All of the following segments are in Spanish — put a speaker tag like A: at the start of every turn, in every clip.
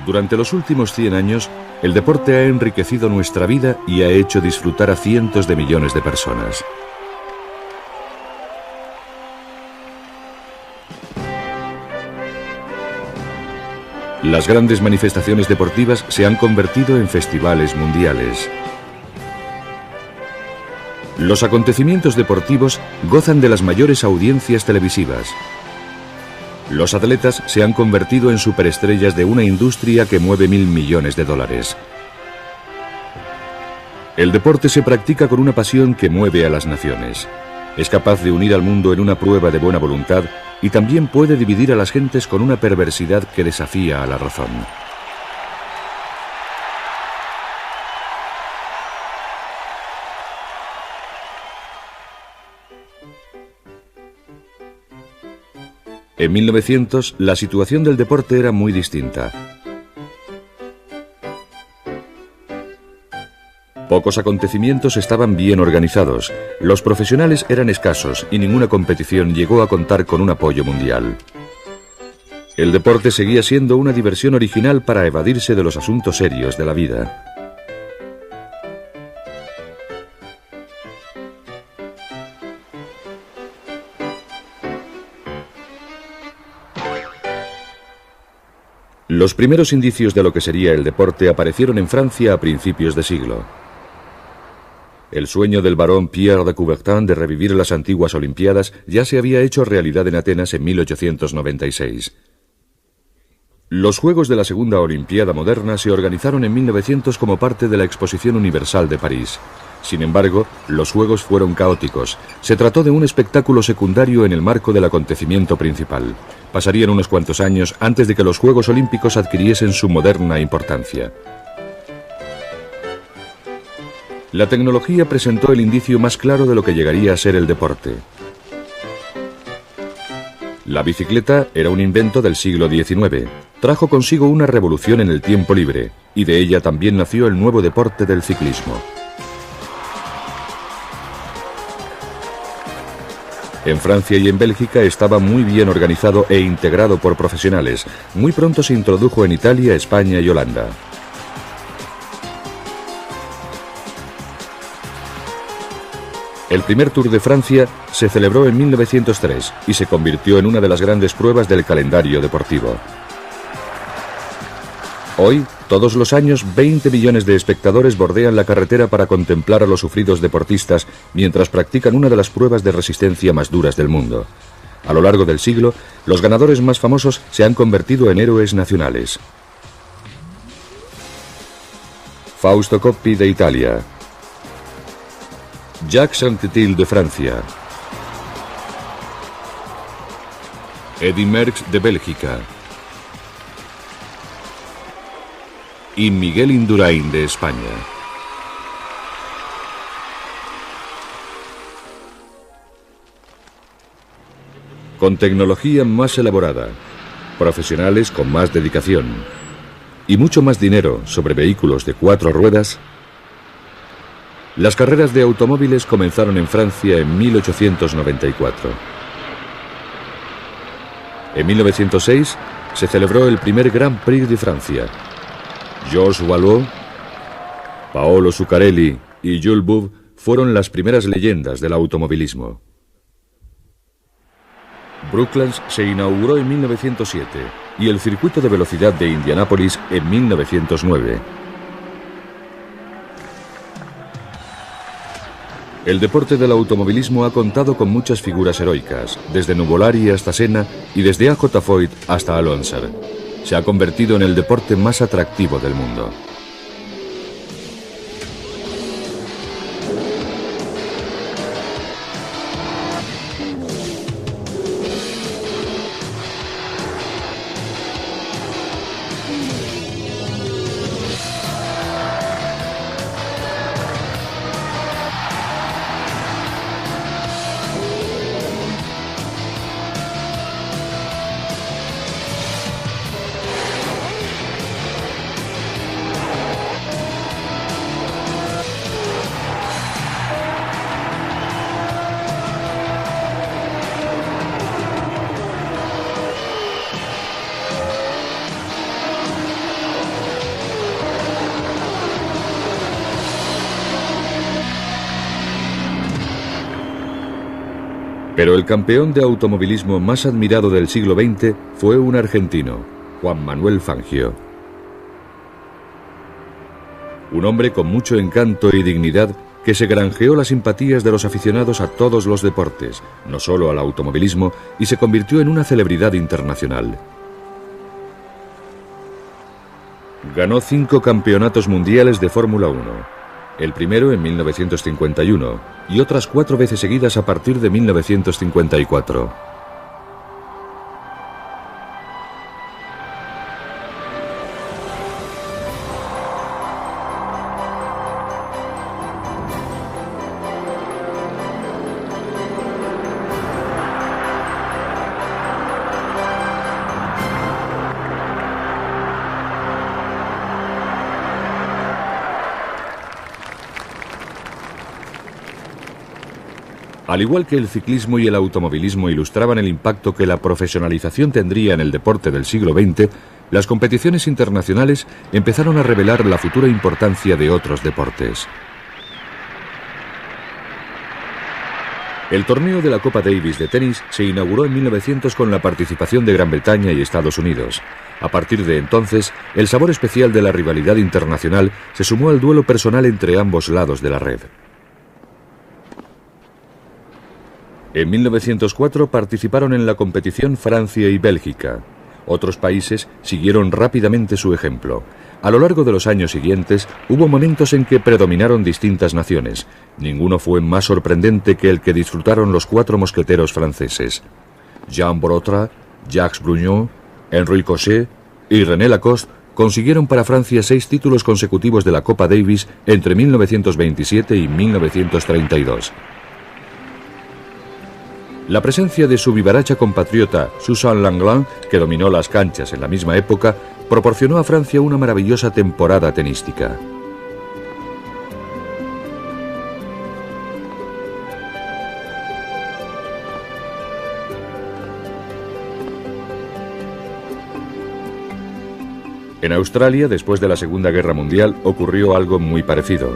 A: Durante los últimos 100 años, el deporte ha enriquecido nuestra vida y ha hecho disfrutar a cientos de millones de personas. Las grandes manifestaciones deportivas se han convertido en festivales mundiales. Los acontecimientos deportivos gozan de las mayores audiencias televisivas. Los atletas se han convertido en superestrellas de una industria que mueve $1.000 millones. El deporte se practica con una pasión que mueve a las naciones. Es capaz de unir al mundo en una prueba de buena voluntad y también puede dividir a las gentes con una perversidad que desafía a la razón. En 1900, la situación del deporte era muy distinta. Pocos acontecimientos estaban bien organizados, los profesionales eran escasos y ninguna competición llegó a contar con un apoyo mundial. El deporte seguía siendo una diversión original para evadirse de los asuntos serios de la vida. Los primeros indicios de lo que sería el deporte aparecieron en Francia a principios de siglo. El sueño del barón Pierre de Coubertin de revivir las antiguas Olimpiadas ya se había hecho realidad en Atenas en 1896. Los Juegos de la Segunda Olimpiada Moderna se organizaron en 1900 como parte de la Exposición Universal de París. Sin embargo, los Juegos fueron caóticos. Se trató de un espectáculo secundario en el marco del acontecimiento principal. Pasarían unos cuantos años antes de que los Juegos Olímpicos adquiriesen su moderna importancia. La tecnología presentó el indicio más claro de lo que llegaría a ser el deporte. La bicicleta era un invento del siglo XIX. Trajo consigo una revolución en el tiempo libre, y de ella también nació el nuevo deporte del ciclismo. En Francia y en Bélgica estaba muy bien organizado e integrado por profesionales. Muy pronto se introdujo en Italia, España y Holanda. El primer Tour de Francia se celebró en 1903 y se convirtió en una de las grandes pruebas del calendario deportivo. Hoy, todos los años, 20 millones de espectadores bordean la carretera para contemplar a los sufridos deportistas mientras practican una de las pruebas de resistencia más duras del mundo. A lo largo del siglo, los ganadores más famosos se han convertido en héroes nacionales. Fausto Coppi de Italia. Jacques Anquetil de Francia. Eddy Merckx de Bélgica. Y Miguel Indurain de España. Con tecnología más elaborada, profesionales con más dedicación y mucho más dinero sobre vehículos de 4 ruedas, las carreras de automóviles comenzaron en Francia en 1894. En 1906 se celebró el primer Grand Prix de Francia. Georges Valois, Paolo Zuccarelli y Jules Bouve fueron las primeras leyendas del automovilismo. Brooklands se inauguró en 1907 y el circuito de velocidad de Indianápolis en 1909. El deporte del automovilismo ha contado con muchas figuras heroicas, desde Nuvolari hasta Senna y desde A.J. Foyt hasta Alonso. Se ha convertido en el deporte más atractivo del mundo. Pero el campeón de automovilismo más admirado del siglo XX fue un argentino, Juan Manuel Fangio. Un hombre con mucho encanto y dignidad que se granjeó las simpatías de los aficionados a todos los deportes, no solo al automovilismo, y se convirtió en una celebridad internacional. Ganó 5 campeonatos mundiales de Fórmula 1, el primero en 1951 y otras 4 veces seguidas a partir de 1954. Al igual que el ciclismo y el automovilismo ilustraban el impacto que la profesionalización tendría en el deporte del siglo XX, las competiciones internacionales empezaron a revelar la futura importancia de otros deportes. El torneo de la Copa Davis de tenis se inauguró en 1900 con la participación de Gran Bretaña y Estados Unidos. A partir de entonces, el sabor especial de la rivalidad internacional se sumó al duelo personal entre ambos lados de la red. En 1904 participaron en la competición Francia y Bélgica. Otros países siguieron rápidamente su ejemplo. A lo largo de los años siguientes, hubo momentos en que predominaron distintas naciones. Ninguno fue más sorprendente que el que disfrutaron los 4 mosqueteros franceses. Jean Borotra, Jacques Brugnon, Henri Cochet y René Lacoste consiguieron para Francia 6 títulos consecutivos de la Copa Davis entre 1927 y 1932. La presencia de su vivaracha compatriota Suzanne Lenglen, que dominó las canchas en la misma época, proporcionó a Francia una maravillosa temporada tenística. En Australia, después de la Segunda Guerra Mundial, ocurrió algo muy parecido.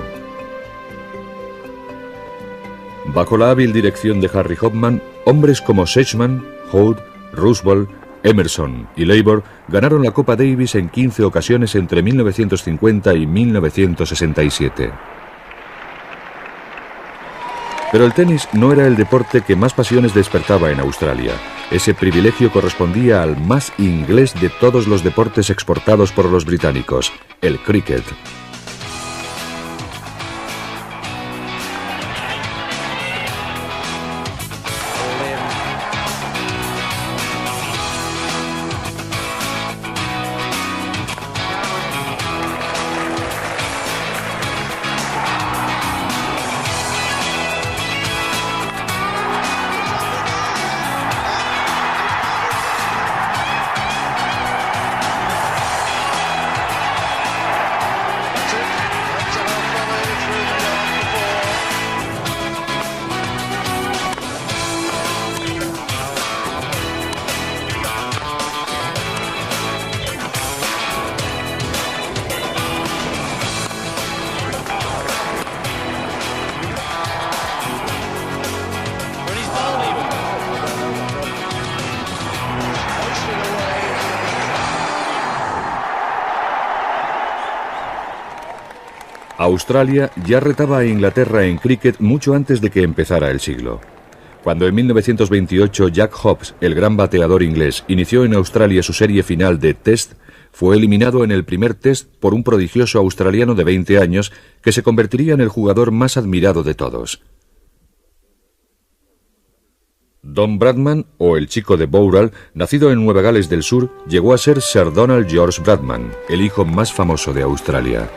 A: Bajo la hábil dirección de Harry Hopman, hombres como Sedgman, Hood, Roosevelt, Emerson y Labour ganaron la Copa Davis en 15 ocasiones entre 1950 y 1967. Pero el tenis no era el deporte que más pasiones despertaba en Australia. Ese privilegio correspondía al más inglés de todos los deportes exportados por los británicos, el cricket. Australia ya retaba a Inglaterra en cricket mucho antes de que empezara el siglo. Cuando en 1928 Jack Hobbs, el gran bateador inglés, inició en Australia su serie final de Test, fue eliminado en el primer Test por un prodigioso australiano de 20 años que se convertiría en el jugador más admirado de todos. Don Bradman, o el chico de Bowral, nacido en Nueva Gales del Sur, llegó a ser Sir Donald George Bradman, el hijo más famoso de Australia.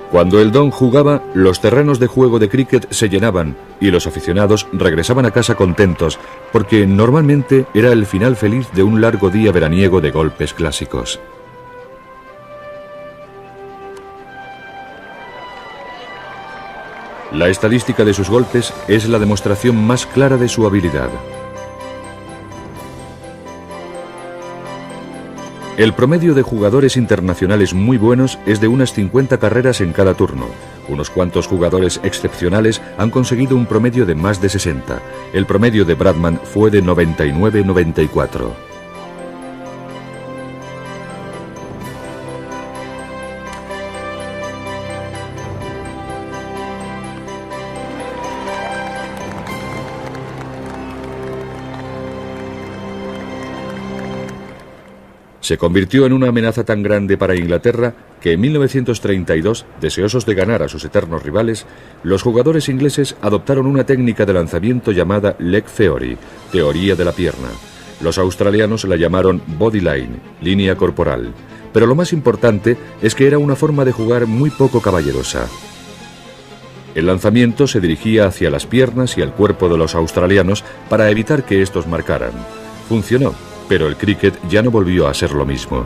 A: Cuando el Don jugaba, los terrenos de juego de cricket se llenaban y los aficionados regresaban a casa contentos, porque normalmente era el final feliz de un largo día veraniego de golpes clásicos. La estadística de sus golpes es la demostración más clara de su habilidad. El promedio de jugadores internacionales muy buenos es de unas 50 carreras en cada turno, Unos cuantos jugadores excepcionales han conseguido un promedio de más de 60. El promedio de Bradman fue de 99-94. Se convirtió en una amenaza tan grande para Inglaterra que en 1932, deseosos de ganar a sus eternos rivales, los jugadores ingleses adoptaron una técnica de lanzamiento llamada leg theory, teoría de la pierna. Los australianos la llamaron body line, línea corporal, pero lo más importante es que era una forma de jugar muy poco caballerosa. El lanzamiento se dirigía hacia las piernas y el cuerpo de los australianos para evitar que estos marcaran. Funcionó, pero el cricket ya no volvió a ser lo mismo.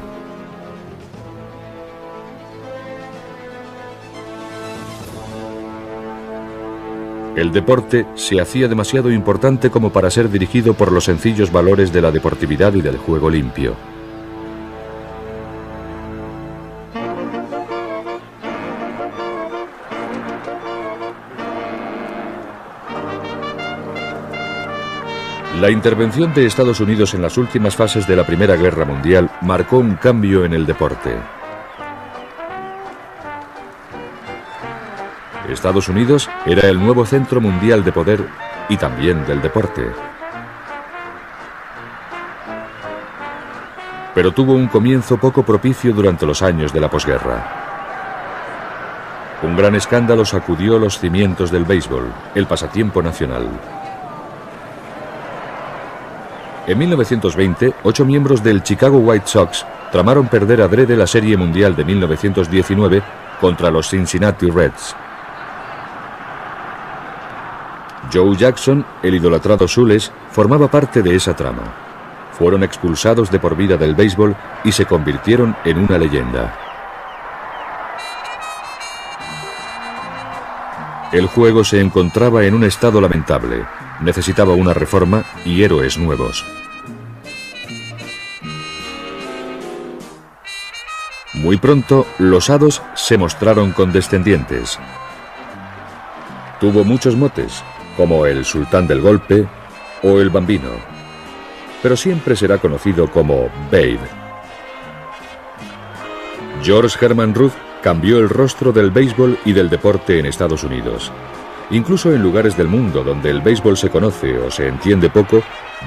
A: El deporte se hacía demasiado importante como para ser dirigido por los sencillos valores de la deportividad y del juego limpio. La intervención de Estados Unidos en las últimas fases de la Primera Guerra Mundial marcó un cambio en el deporte. Estados Unidos era el nuevo centro mundial de poder y también del deporte. Pero tuvo un comienzo poco propicio durante los años de la posguerra. Un gran escándalo sacudió los cimientos del béisbol, el pasatiempo nacional. En 1920, 8 miembros del Chicago White Sox tramaron perder adrede la Serie Mundial de 1919 contra los Cincinnati Reds. Joe Jackson, el idolatrado Sules, formaba parte de esa trama. Fueron expulsados de por vida del béisbol y se convirtieron en una leyenda. El juego se encontraba en un estado lamentable. Necesitaba una reforma y héroes nuevos. Muy pronto, los hados se mostraron condescendientes. Tuvo muchos motes, como el Sultán del Golpe o el Bambino, pero siempre será conocido como Babe. George Herman Ruth cambió el rostro del béisbol y del deporte en Estados Unidos. Incluso en lugares del mundo donde el béisbol se conoce o se entiende poco,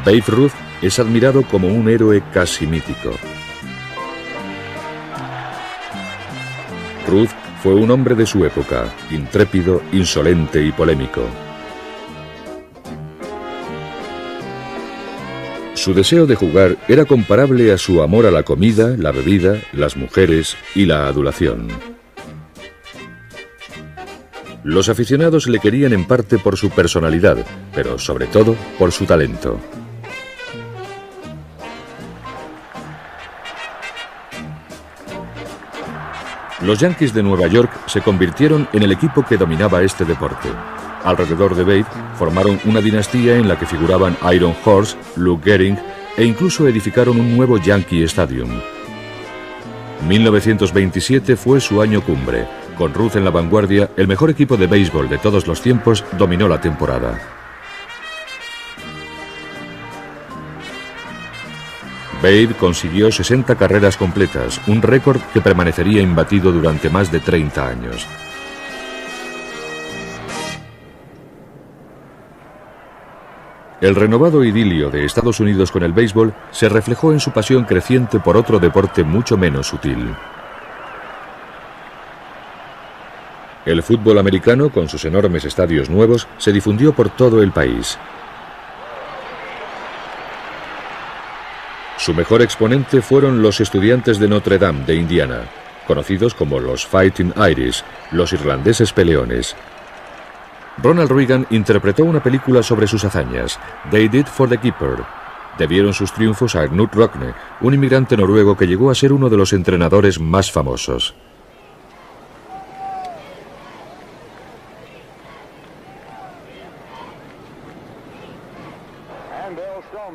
A: Babe Ruth es admirado como un héroe casi mítico. Ruth fue un hombre de su época, intrépido, insolente y polémico. Su deseo de jugar era comparable a su amor a la comida, la bebida, las mujeres y la adulación. Los aficionados le querían en parte por su personalidad, pero sobre todo por su talento. Los Yankees de Nueva York se convirtieron en el equipo que dominaba este deporte. Alrededor de Babe formaron una dinastía en la que figuraban Iron Horse, Lou Gehrig e incluso edificaron un nuevo Yankee Stadium. 1927 fue su año cumbre. Con Ruth en la vanguardia, el mejor equipo de béisbol de todos los tiempos dominó la temporada. Babe consiguió 60 carreras completas, un récord que permanecería imbatido durante más de 30 años. El renovado idilio de Estados Unidos con el béisbol se reflejó en su pasión creciente por otro deporte mucho menos sutil. El fútbol americano, con sus enormes estadios nuevos, se difundió por todo el país. Su mejor exponente fueron los Estudiantes de Notre Dame de Indiana, conocidos como los Fighting Irish, los irlandeses peleones. Ronald Reagan interpretó una película sobre sus hazañas, They Did for the Keeper. Debieron sus triunfos a Knut Rockne, un inmigrante noruego que llegó a ser uno de los entrenadores más famosos.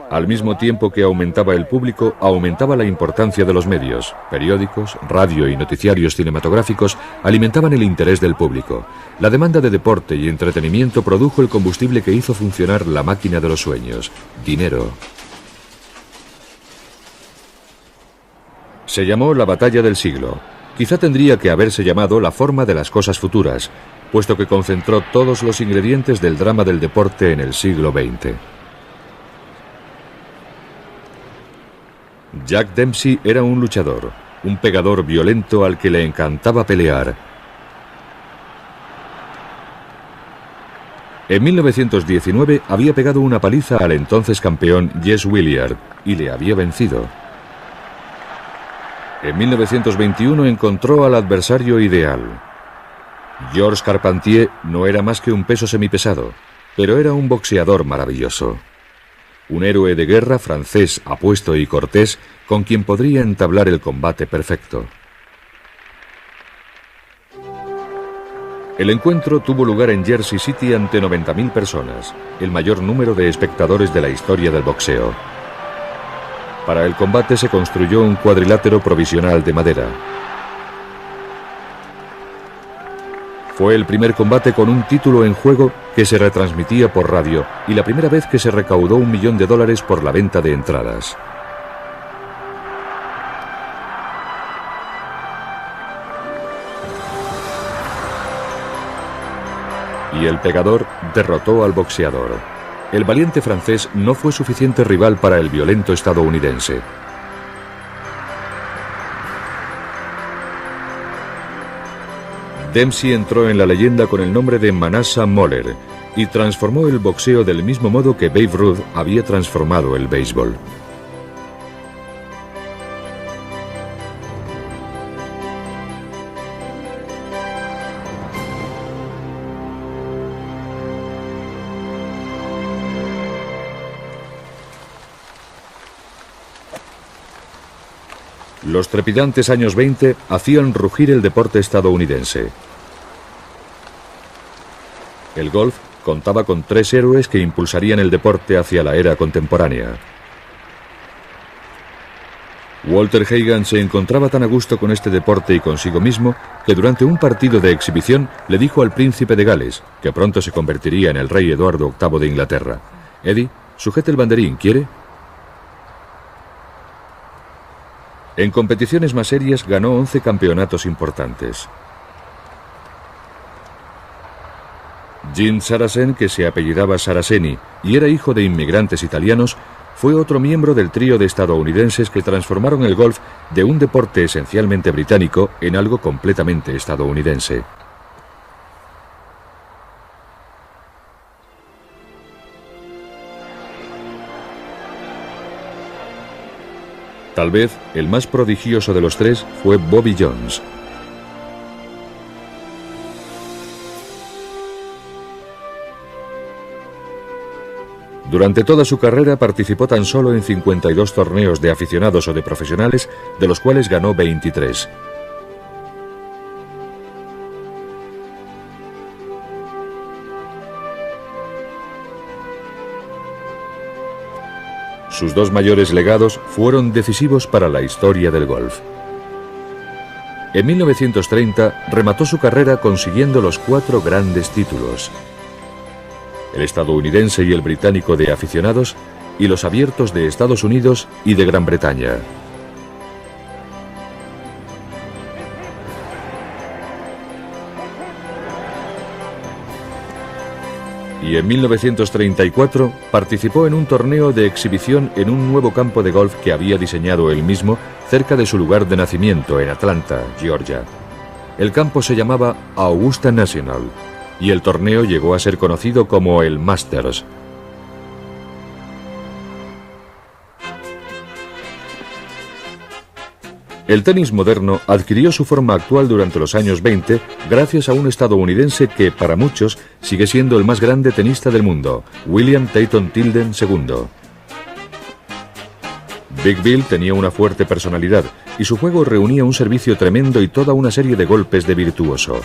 A: Al mismo tiempo que aumentaba el público, aumentaba la importancia de los medios. Periódicos, radio y noticiarios cinematográficos alimentaban el interés del público. La demanda de deporte y entretenimiento produjo el combustible que hizo funcionar la máquina de los sueños: dinero. Se llamó la batalla del siglo. Quizá tendría que haberse llamado la forma de las cosas futuras, puesto que concentró todos los ingredientes del drama del deporte en el siglo XX. Jack Dempsey era un luchador, un pegador violento al que le encantaba pelear. En 1919 había pegado una paliza al entonces campeón Jess Williard y le había vencido. En 1921 encontró al adversario ideal. Georges Carpentier no era más que un peso semipesado, pero era un boxeador maravilloso. Un héroe de guerra francés apuesto y cortés con quien podría entablar el combate perfecto. El encuentro tuvo lugar en Jersey City ante 90.000 personas, el mayor número de espectadores de la historia del boxeo. Para el combate se construyó un cuadrilátero provisional de madera. Fue el primer combate con un título en juego que se retransmitía por radio y la primera vez que se recaudó $1 millón por la venta de entradas. Y el pegador derrotó al boxeador. El valiente francés no fue suficiente rival para el violento estadounidense. Dempsey entró en la leyenda con el nombre de Manasseh Moller y transformó el boxeo del mismo modo que Babe Ruth había transformado el béisbol. Los trepidantes años 20 hacían rugir el deporte estadounidense. El golf contaba con 3 héroes que impulsarían el deporte hacia la era contemporánea. Walter Hagan se encontraba tan a gusto con este deporte y consigo mismo que durante un partido de exhibición le dijo al príncipe de Gales, que pronto se convertiría en el rey Eduardo VIII de Inglaterra: «Eddie, sujete el banderín, ¿quiere?». En competiciones más serias ganó 11 campeonatos importantes. Jim Sarazen, que se apellidaba Saraceni y era hijo de inmigrantes italianos, fue otro miembro del trío de estadounidenses que transformaron el golf de un deporte esencialmente británico en algo completamente estadounidense. Tal vez el más prodigioso de los 3 fue Bobby Jones. Durante toda su carrera participó tan solo en 52 torneos de aficionados o de profesionales, de los cuales ganó 23. Sus 2 mayores legados fueron decisivos para la historia del golf. En 1930 remató su carrera consiguiendo los 4 grandes títulos: el estadounidense y el británico de aficionados y los abiertos de Estados Unidos y de Gran Bretaña. Y en 1934 participó en un torneo de exhibición en un nuevo campo de golf que había diseñado él mismo cerca de su lugar de nacimiento, en Atlanta, Georgia. El campo se llamaba Augusta National y el torneo llegó a ser conocido como el Masters. El tenis moderno adquirió su forma actual durante los años 20 gracias a un estadounidense que, para muchos, sigue siendo el más grande tenista del mundo, William Tatum Tilden II. Big Bill tenía una fuerte personalidad y su juego reunía un servicio tremendo y toda una serie de golpes de virtuoso.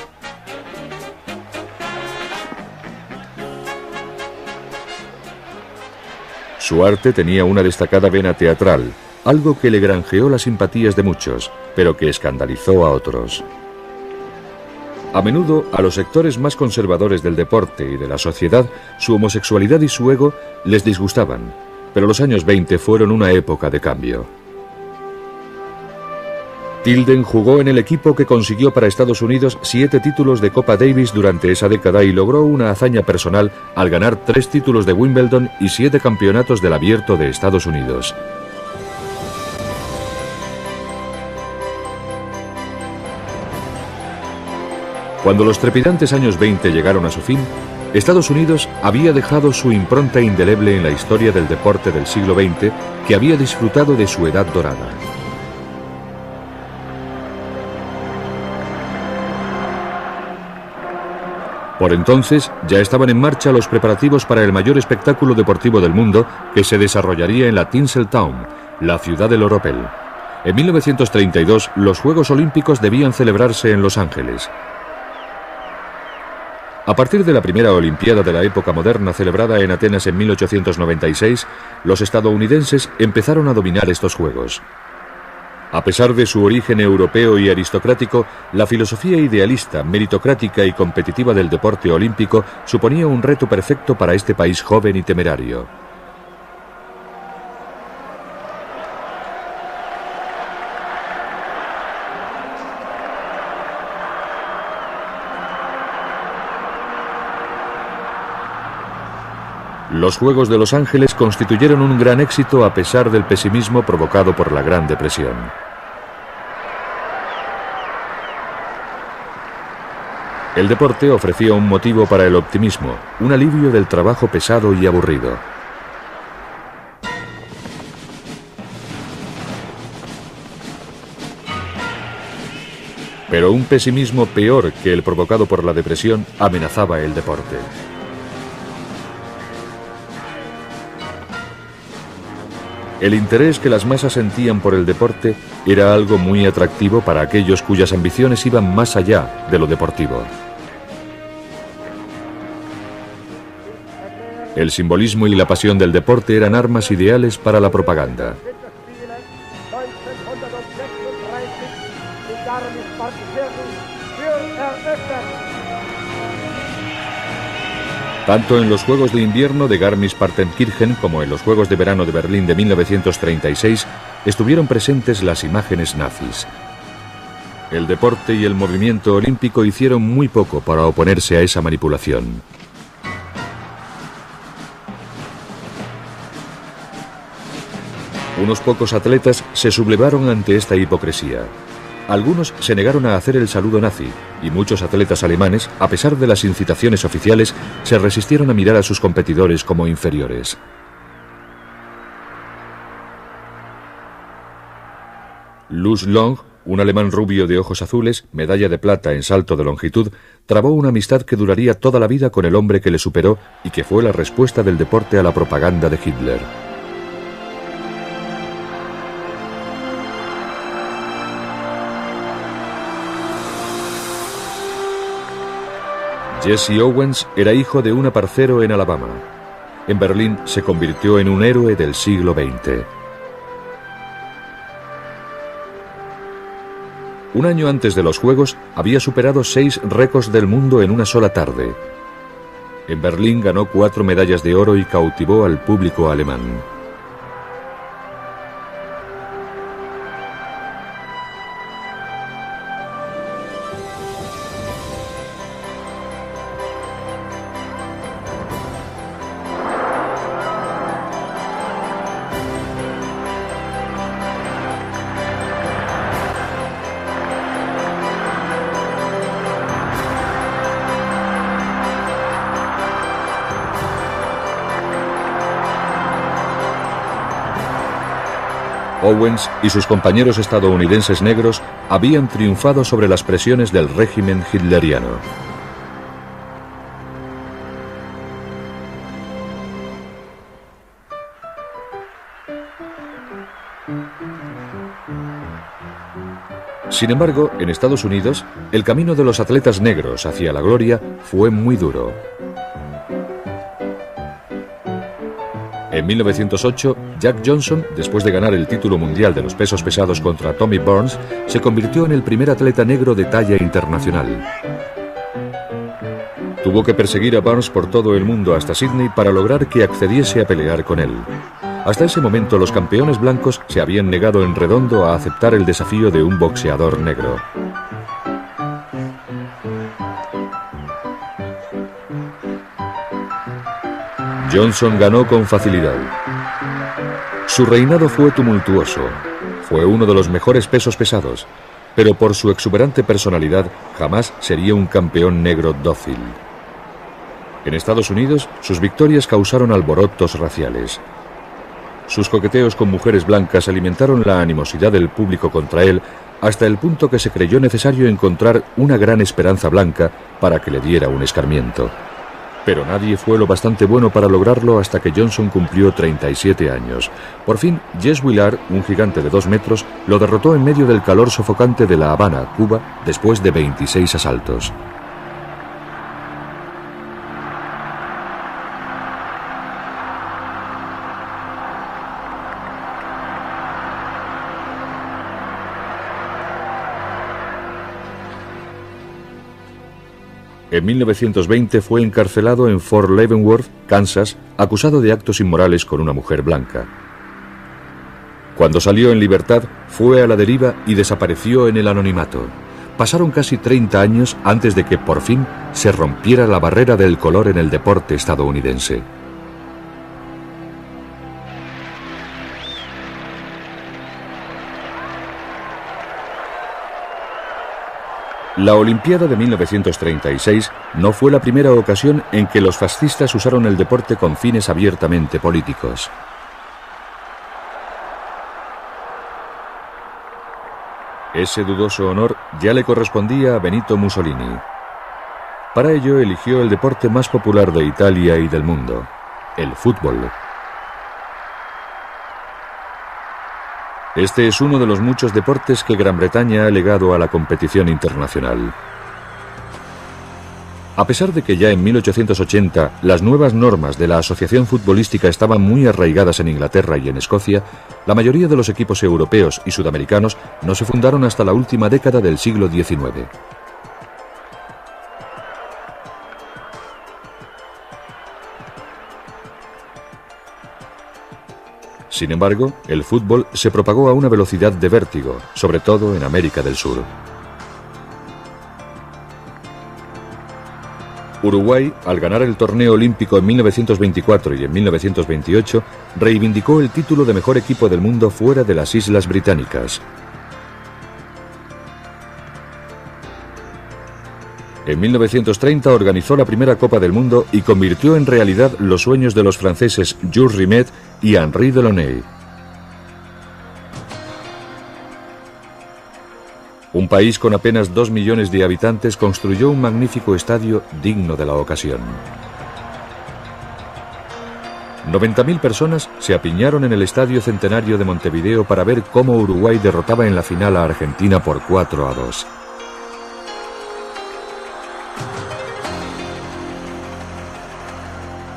A: Su arte tenía una destacada vena teatral, algo que le granjeó las simpatías de muchos, pero que escandalizó a otros. A menudo, a los sectores más conservadores del deporte y de la sociedad, su homosexualidad y su ego les disgustaban, pero los años 20 fueron una época de cambio. Tilden jugó en el equipo que consiguió para Estados Unidos 7 títulos de Copa Davis durante esa década y logró una hazaña personal al ganar 3 títulos de Wimbledon y 7 campeonatos del Abierto de Estados Unidos. Cuando los trepidantes años 20 llegaron a su fin, Estados Unidos había dejado su impronta indeleble en la historia del deporte del siglo XX que había disfrutado de su edad dorada. Por entonces ya estaban en marcha los preparativos para el mayor espectáculo deportivo del mundo que se desarrollaría en la Tinseltown, la ciudad del oropel. En 1932 los Juegos Olímpicos debían celebrarse en Los Ángeles. A partir de la primera Olimpiada de la época moderna celebrada en Atenas en 1896, los estadounidenses empezaron a dominar estos Juegos. A pesar de su origen europeo y aristocrático, la filosofía idealista, meritocrática y competitiva del deporte olímpico suponía un reto perfecto para este país joven y temerario. Los Juegos de Los Ángeles constituyeron un gran éxito a pesar del pesimismo provocado por la Gran Depresión. El deporte ofrecía un motivo para el optimismo, un alivio del trabajo pesado y aburrido. Pero un pesimismo peor que el provocado por la depresión amenazaba el deporte. El interés que las masas sentían por el deporte era algo muy atractivo para aquellos cuyas ambiciones iban más allá de lo deportivo. El simbolismo y la pasión del deporte eran armas ideales para la propaganda. Tanto en los Juegos de Invierno de Garmisch-Partenkirchen como en los Juegos de Verano de Berlín de 1936 estuvieron presentes las imágenes nazis. El deporte y el movimiento olímpico hicieron muy poco para oponerse a esa manipulación. Unos pocos atletas se sublevaron ante esta hipocresía. Algunos se negaron a hacer el saludo nazi y muchos atletas alemanes, a pesar de las incitaciones oficiales, se resistieron a mirar a sus competidores como inferiores. Luz Long, un alemán rubio de ojos azules, medalla de plata en salto de longitud, trabó una amistad que duraría toda la vida con el hombre que le superó y que fue la respuesta del deporte a la propaganda de Hitler. Jesse Owens era hijo de un aparcero en Alabama. En Berlín se convirtió en un héroe del siglo XX. Un año antes de los Juegos había superado 6 récords del mundo en una sola tarde. En Berlín ganó 4 medallas de oro y cautivó al público alemán. Owens y sus compañeros estadounidenses negros habían triunfado sobre las presiones del régimen hitleriano. Sin embargo, en Estados Unidos, el camino de los atletas negros hacia la gloria fue muy duro. En 1908, Jack Johnson, después de ganar el título mundial de los pesos pesados contra Tommy Burns, se convirtió en el primer atleta negro de talla internacional. Tuvo que perseguir a Burns por todo el mundo hasta Sydney para lograr que accediese a pelear con él. Hasta ese momento, los campeones blancos se habían negado en redondo a aceptar el desafío de un boxeador negro. Johnson ganó con facilidad. Su reinado fue tumultuoso. Fue uno de los mejores pesos pesados, pero por su exuberante personalidad jamás sería un campeón negro dócil. En Estados Unidos, sus victorias causaron alborotos raciales. Sus coqueteos con mujeres blancas alimentaron la animosidad del público contra él hasta el punto que se creyó necesario encontrar una gran esperanza blanca para que le diera un escarmiento. Pero nadie fue lo bastante bueno para lograrlo hasta que Johnson cumplió 37 años. Por fin, Jess Willard, un gigante de 2 metros, lo derrotó en medio del calor sofocante de La Habana, Cuba, después de 26 asaltos. En 1920 fue encarcelado en Fort Leavenworth, Kansas, acusado de actos inmorales con una mujer blanca. Cuando salió en libertad, fue a la deriva y desapareció en el anonimato. Pasaron casi 30 años antes de que por fin se rompiera la barrera del color en el deporte estadounidense. La Olimpiada de 1936 no fue la primera ocasión en que los fascistas usaron el deporte con fines abiertamente políticos. Ese dudoso honor ya le correspondía a Benito Mussolini. Para ello eligió el deporte más popular de Italia y del mundo, el fútbol. Este es uno de los muchos deportes que Gran Bretaña ha legado a la competición internacional. A pesar de que ya en 1880 las nuevas normas de la Asociación Futbolística estaban muy arraigadas en Inglaterra y en Escocia, la mayoría de los equipos europeos y sudamericanos no se fundaron hasta la última década del siglo XIX. Sin embargo, el fútbol se propagó a una velocidad de vértigo, sobre todo en América del Sur. Uruguay, al ganar el torneo olímpico en 1924 y en 1928, reivindicó el título de mejor equipo del mundo fuera de las Islas Británicas. En 1930 organizó la primera Copa del Mundo y convirtió en realidad los sueños de los franceses Jules Rimet y Henri Delaunay. Un país con apenas 2 millones de habitantes construyó un magnífico estadio digno de la ocasión. 90.000 personas se apiñaron en el Estadio Centenario de Montevideo para ver cómo Uruguay derrotaba en la final a Argentina por 4-2.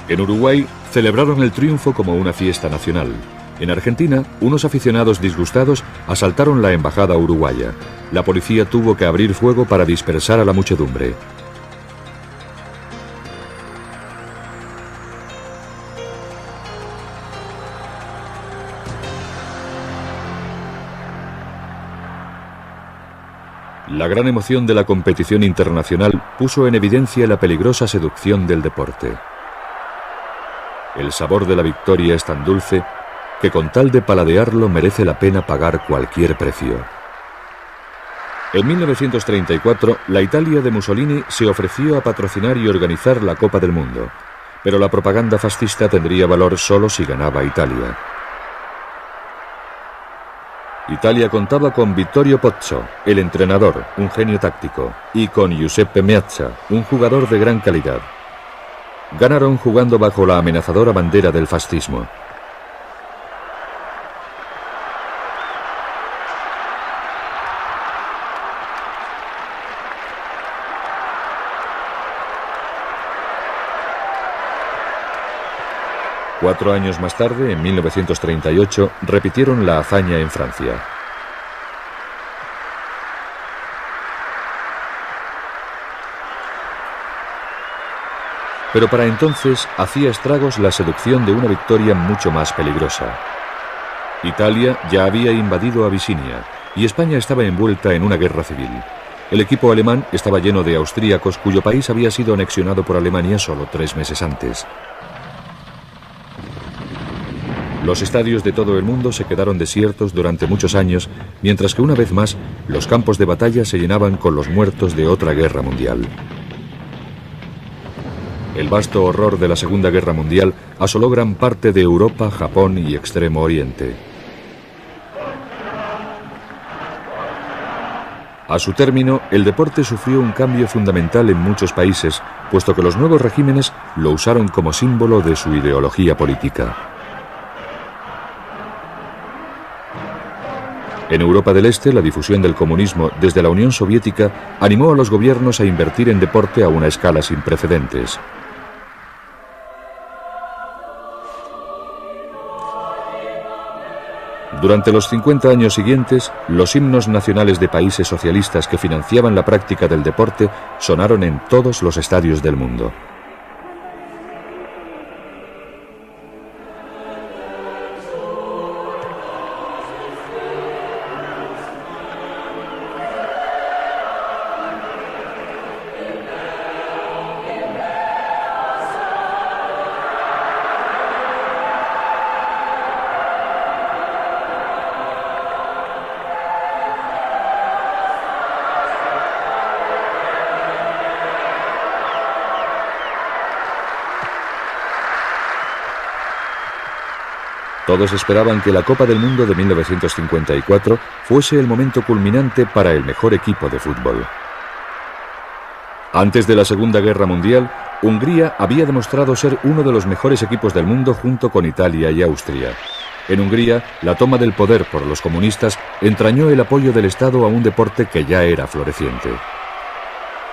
A: En Uruguay celebraron el triunfo como una fiesta nacional. En Argentina, unos aficionados disgustados asaltaron la embajada uruguaya. La policía tuvo que abrir fuego para dispersar a la muchedumbre. La gran emoción de la competición internacional puso en evidencia la peligrosa seducción del deporte. El sabor de la victoria es tan dulce que con tal de paladearlo merece la pena pagar cualquier precio. En 1934, la Italia de Mussolini se ofreció a patrocinar y organizar la Copa del Mundo, pero la propaganda fascista tendría valor solo si ganaba Italia. Italia contaba con Vittorio Pozzo, el entrenador, un genio táctico, y con Giuseppe Meazza, un jugador de gran calidad. Ganaron jugando bajo la amenazadora bandera del fascismo. 4 años más tarde, en 1938, repitieron la hazaña en Francia. Pero para entonces hacía estragos la seducción de una victoria mucho más peligrosa. Italia ya había invadido Abisinia y España estaba envuelta en una guerra civil. El equipo alemán estaba lleno de austríacos cuyo país había sido anexionado por Alemania solo 3 meses antes. Los estadios de todo el mundo se quedaron desiertos durante muchos años, mientras que una vez más los campos de batalla se llenaban con los muertos de otra guerra mundial. El vasto horror de la Segunda Guerra Mundial asoló gran parte de Europa, Japón y Extremo Oriente. A su término, el deporte sufrió un cambio fundamental en muchos países, puesto que los nuevos regímenes lo usaron como símbolo de su ideología política. En Europa del Este, la difusión del comunismo desde la Unión Soviética animó a los gobiernos a invertir en deporte a una escala sin precedentes. Durante los 50 años siguientes, los himnos nacionales de países socialistas que financiaban la práctica del deporte sonaron en todos los estadios del mundo. Todos esperaban que la Copa del Mundo de 1954 fuese el momento culminante para el mejor equipo de fútbol. Antes de la Segunda Guerra Mundial, Hungría había demostrado ser uno de los mejores equipos del mundo junto con Italia y Austria. En Hungría, la toma del poder por los comunistas entrañó el apoyo del Estado a un deporte que ya era floreciente.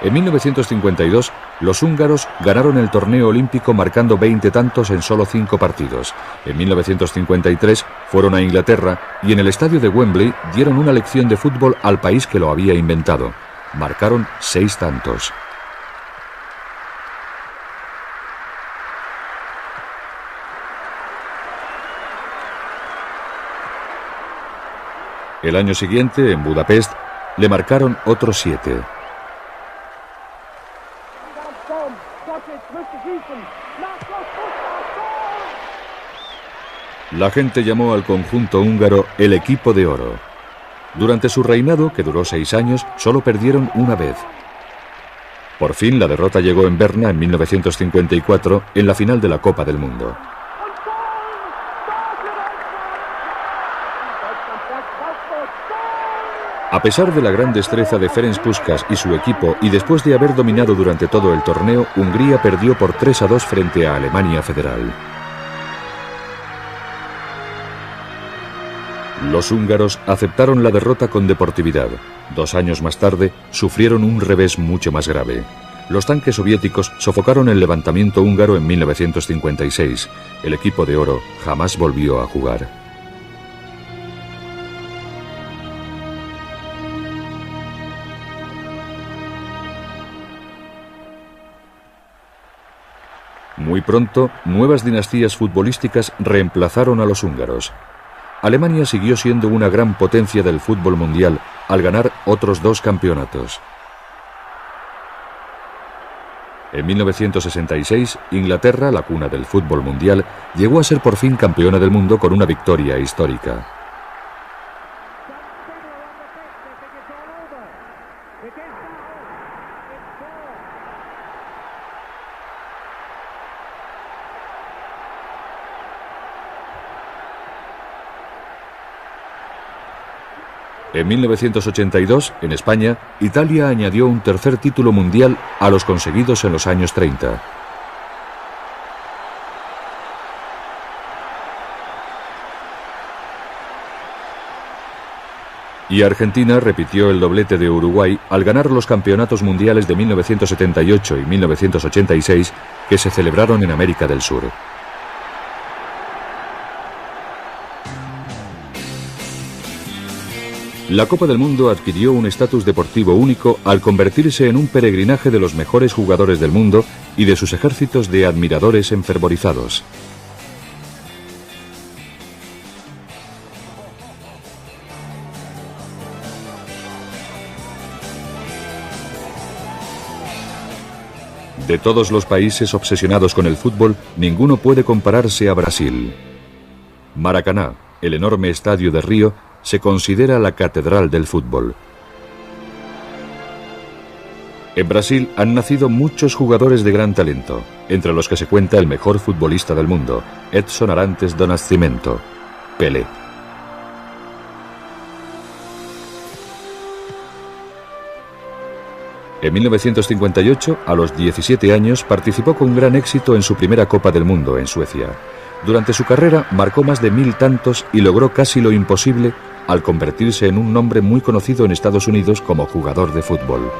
A: En 1952, los húngaros ganaron el torneo olímpico marcando 20 tantos en solo 5 partidos. En 1953 fueron a Inglaterra y en el estadio de Wembley dieron una lección de fútbol al país que lo había inventado. Marcaron 6 tantos. El año siguiente, en Budapest, le marcaron otros 7. La gente llamó al conjunto húngaro el equipo de oro. Durante su reinado, que duró 6 años, solo perdieron una vez. Por fin la derrota llegó en Berna en 1954 en la final de la Copa del Mundo. A pesar de la gran destreza de Ferenc Puskás y su equipo, y después de haber dominado durante todo el torneo, Hungría perdió por 3-2 frente a Alemania Federal. Los húngaros aceptaron la derrota con deportividad. 2 años más tarde, sufrieron un revés mucho más grave. Los tanques soviéticos sofocaron el levantamiento húngaro en 1956. El equipo de oro jamás volvió a jugar. Muy pronto, nuevas dinastías futbolísticas reemplazaron a los húngaros. Alemania siguió siendo una gran potencia del fútbol mundial al ganar otros 2 campeonatos. En 1966, Inglaterra, la cuna del fútbol mundial, llegó a ser por fin campeona del mundo con una victoria histórica. En 1982, en España, Italia añadió un tercer título mundial a los conseguidos en los años 30. Y Argentina repitió el doblete de Uruguay al ganar los campeonatos mundiales de 1978 y 1986 que se celebraron en América del Sur. La Copa del Mundo adquirió un estatus deportivo único al convertirse en un peregrinaje de los mejores jugadores del mundo y de sus ejércitos de admiradores enfervorizados. De todos los países obsesionados con el fútbol, ninguno puede compararse a Brasil. Maracaná, el enorme estadio de Río, se considera la catedral del fútbol. En Brasil han nacido muchos jugadores de gran talento, entre los que se cuenta el mejor futbolista del mundo, Edson Arantes do Nascimento, Pelé. En 1958, a los 17 años, participó con gran éxito en su primera Copa del Mundo en Suecia. Durante su carrera marcó más de 1000 tantos y logró casi lo imposible al convertirse en un nombre muy conocido en Estados Unidos como jugador de fútbol.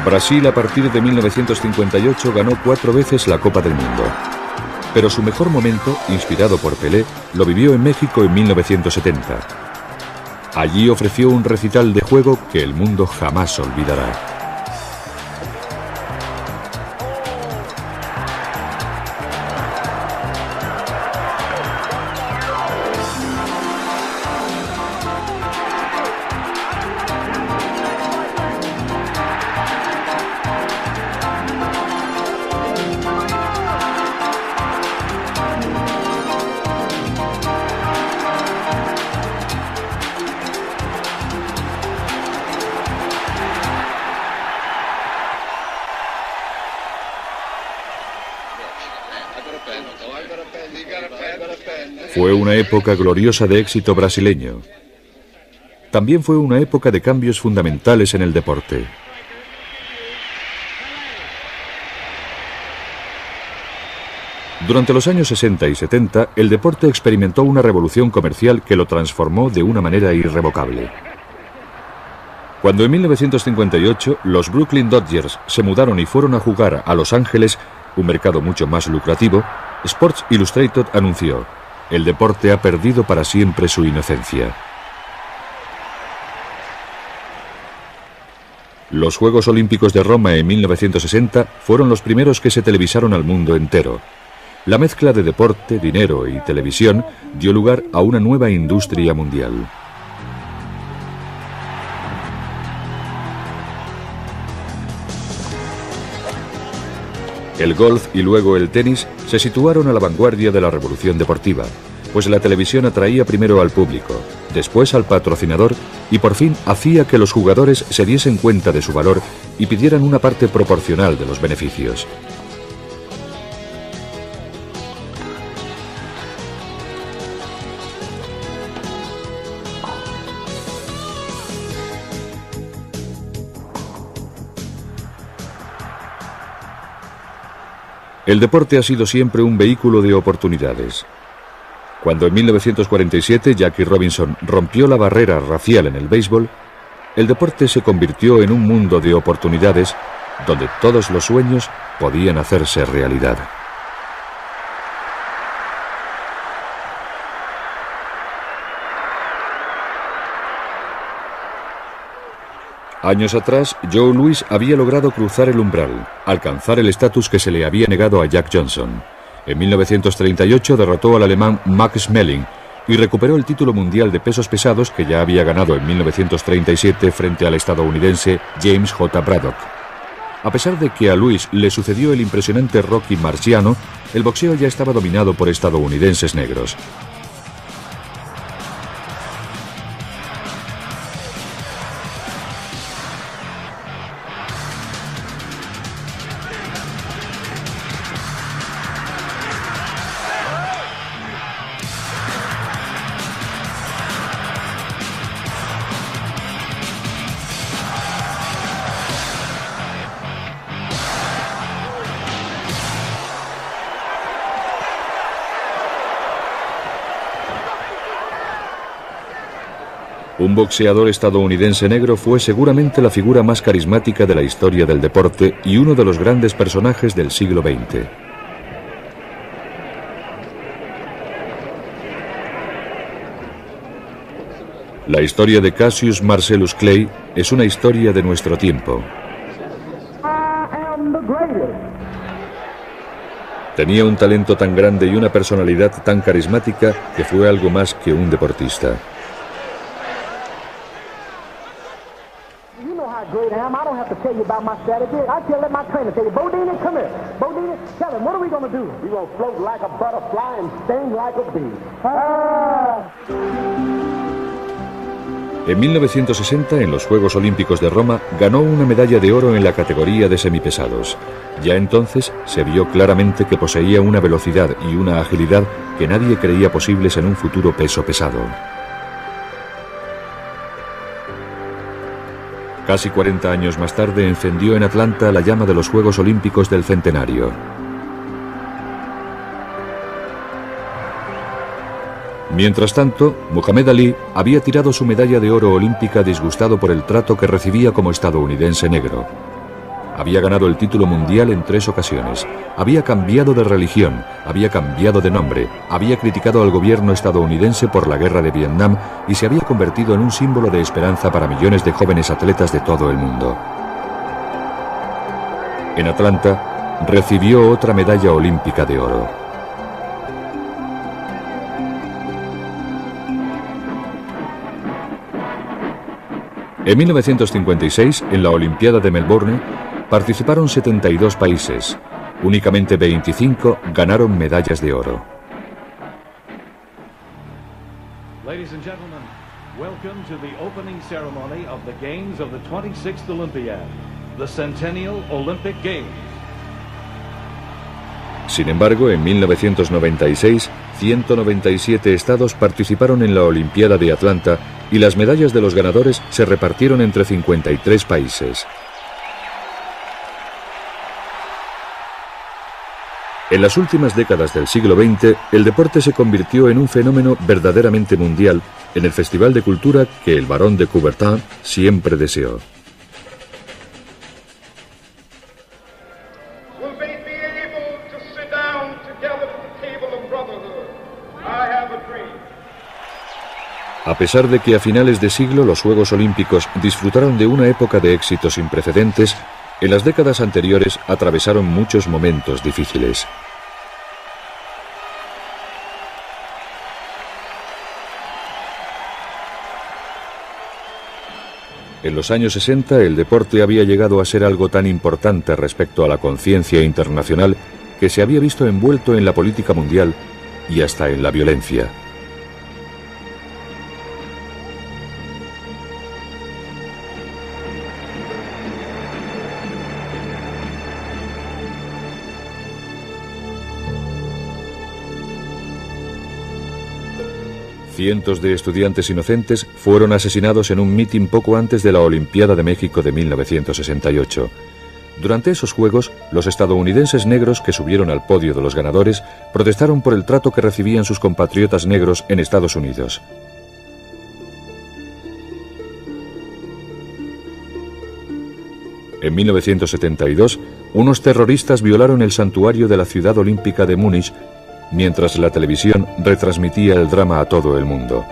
A: Brasil, a partir de 1958, ganó 4 veces la Copa del Mundo. Pero su mejor momento, inspirado por Pelé, lo vivió en México en 1970. Allí ofreció un recital de juego que el mundo jamás olvidará. Fue una época gloriosa de éxito brasileño. También fue una época de cambios fundamentales en el deporte. Durante los años 60 y 70, el deporte experimentó una revolución comercial que lo transformó de una manera irrevocable. Cuando en 1958 los Brooklyn Dodgers se mudaron y fueron a jugar a Los Ángeles, un mercado mucho más lucrativo, Sports Illustrated anunció: el deporte ha perdido para siempre su inocencia. Los Juegos Olímpicos de Roma en 1960 fueron los primeros que se televisaron al mundo entero. La mezcla de deporte, dinero y televisión dio lugar a una nueva industria mundial. El golf y luego el tenis se situaron a la vanguardia de la revolución deportiva, pues la televisión atraía primero al público, después al patrocinador y por fin hacía que los jugadores se diesen cuenta de su valor y pidieran una parte proporcional de los beneficios. El deporte ha sido siempre un vehículo de oportunidades. Cuando en 1947 Jackie Robinson rompió la barrera racial en el béisbol, el deporte se convirtió en un mundo de oportunidades donde todos los sueños podían hacerse realidad. Años atrás, Joe Louis había logrado cruzar el umbral, alcanzar el estatus que se le había negado a Jack Johnson. En 1938 derrotó al alemán Max Schmeling y recuperó el título mundial de pesos pesados que ya había ganado en 1937 frente al estadounidense James J. Braddock. A pesar de que a Louis le sucedió el impresionante Rocky Marciano, el boxeo ya estaba dominado por estadounidenses negros. Un boxeador estadounidense negro fue seguramente la figura más carismática de la historia del deporte y uno de los grandes personajes del siglo XX. La historia de Cassius Marcellus Clay es una historia de nuestro tiempo. Tenía un talento tan grande y una personalidad tan carismática que fue algo más que un deportista. En 1960, en los Juegos Olímpicos de Roma, ganó una medalla de oro en la categoría de semipesados. Ya entonces se vio claramente que poseía una velocidad y una agilidad que nadie creía posibles en un futuro peso pesado. Casi 40 años más tarde encendió en Atlanta la llama de los Juegos Olímpicos del Centenario. Mientras tanto, Muhammad Ali había tirado su medalla de oro olímpica disgustado por el trato que recibía como estadounidense negro. Había ganado el título mundial en 3 ocasiones, había cambiado de religión, había cambiado de nombre, había criticado al gobierno estadounidense por la guerra de Vietnam y se había convertido en un símbolo de esperanza para millones de jóvenes atletas de todo el mundo. En Atlanta, recibió otra medalla olímpica de oro. En 1956, en la Olimpiada de Melbourne, participaron 72 países. Únicamente 25 ganaron medallas de oro.
B: Ladies and gentlemen, welcome to the opening ceremony of the Games of the 26th Olympiad, the Centennial Olympic Games.
A: Sin embargo, en 1996, 197 estados participaron en la Olimpiada de Atlanta y las medallas de los ganadores se repartieron entre 53 países. En las últimas décadas del siglo XX, el deporte se convirtió en un fenómeno verdaderamente mundial en el festival de cultura que el Barón de Coubertin siempre deseó. A pesar de que a finales de siglo los Juegos Olímpicos disfrutaron de una época de éxito sin precedentes, en las décadas anteriores atravesaron muchos momentos difíciles. En los años 60 el deporte había llegado a ser algo tan importante respecto a la conciencia internacional que se había visto envuelto en la política mundial y hasta en la violencia. Cientos de estudiantes inocentes fueron asesinados en un mitin poco antes de la Olimpiada de México de 1968. Durante esos Juegos, los estadounidenses negros que subieron al podio de los ganadores protestaron por el trato que recibían sus compatriotas negros en Estados Unidos. En 1972, unos terroristas violaron el santuario de la ciudad olímpica de Múnich mientras la televisión retransmitía el drama a todo el mundo.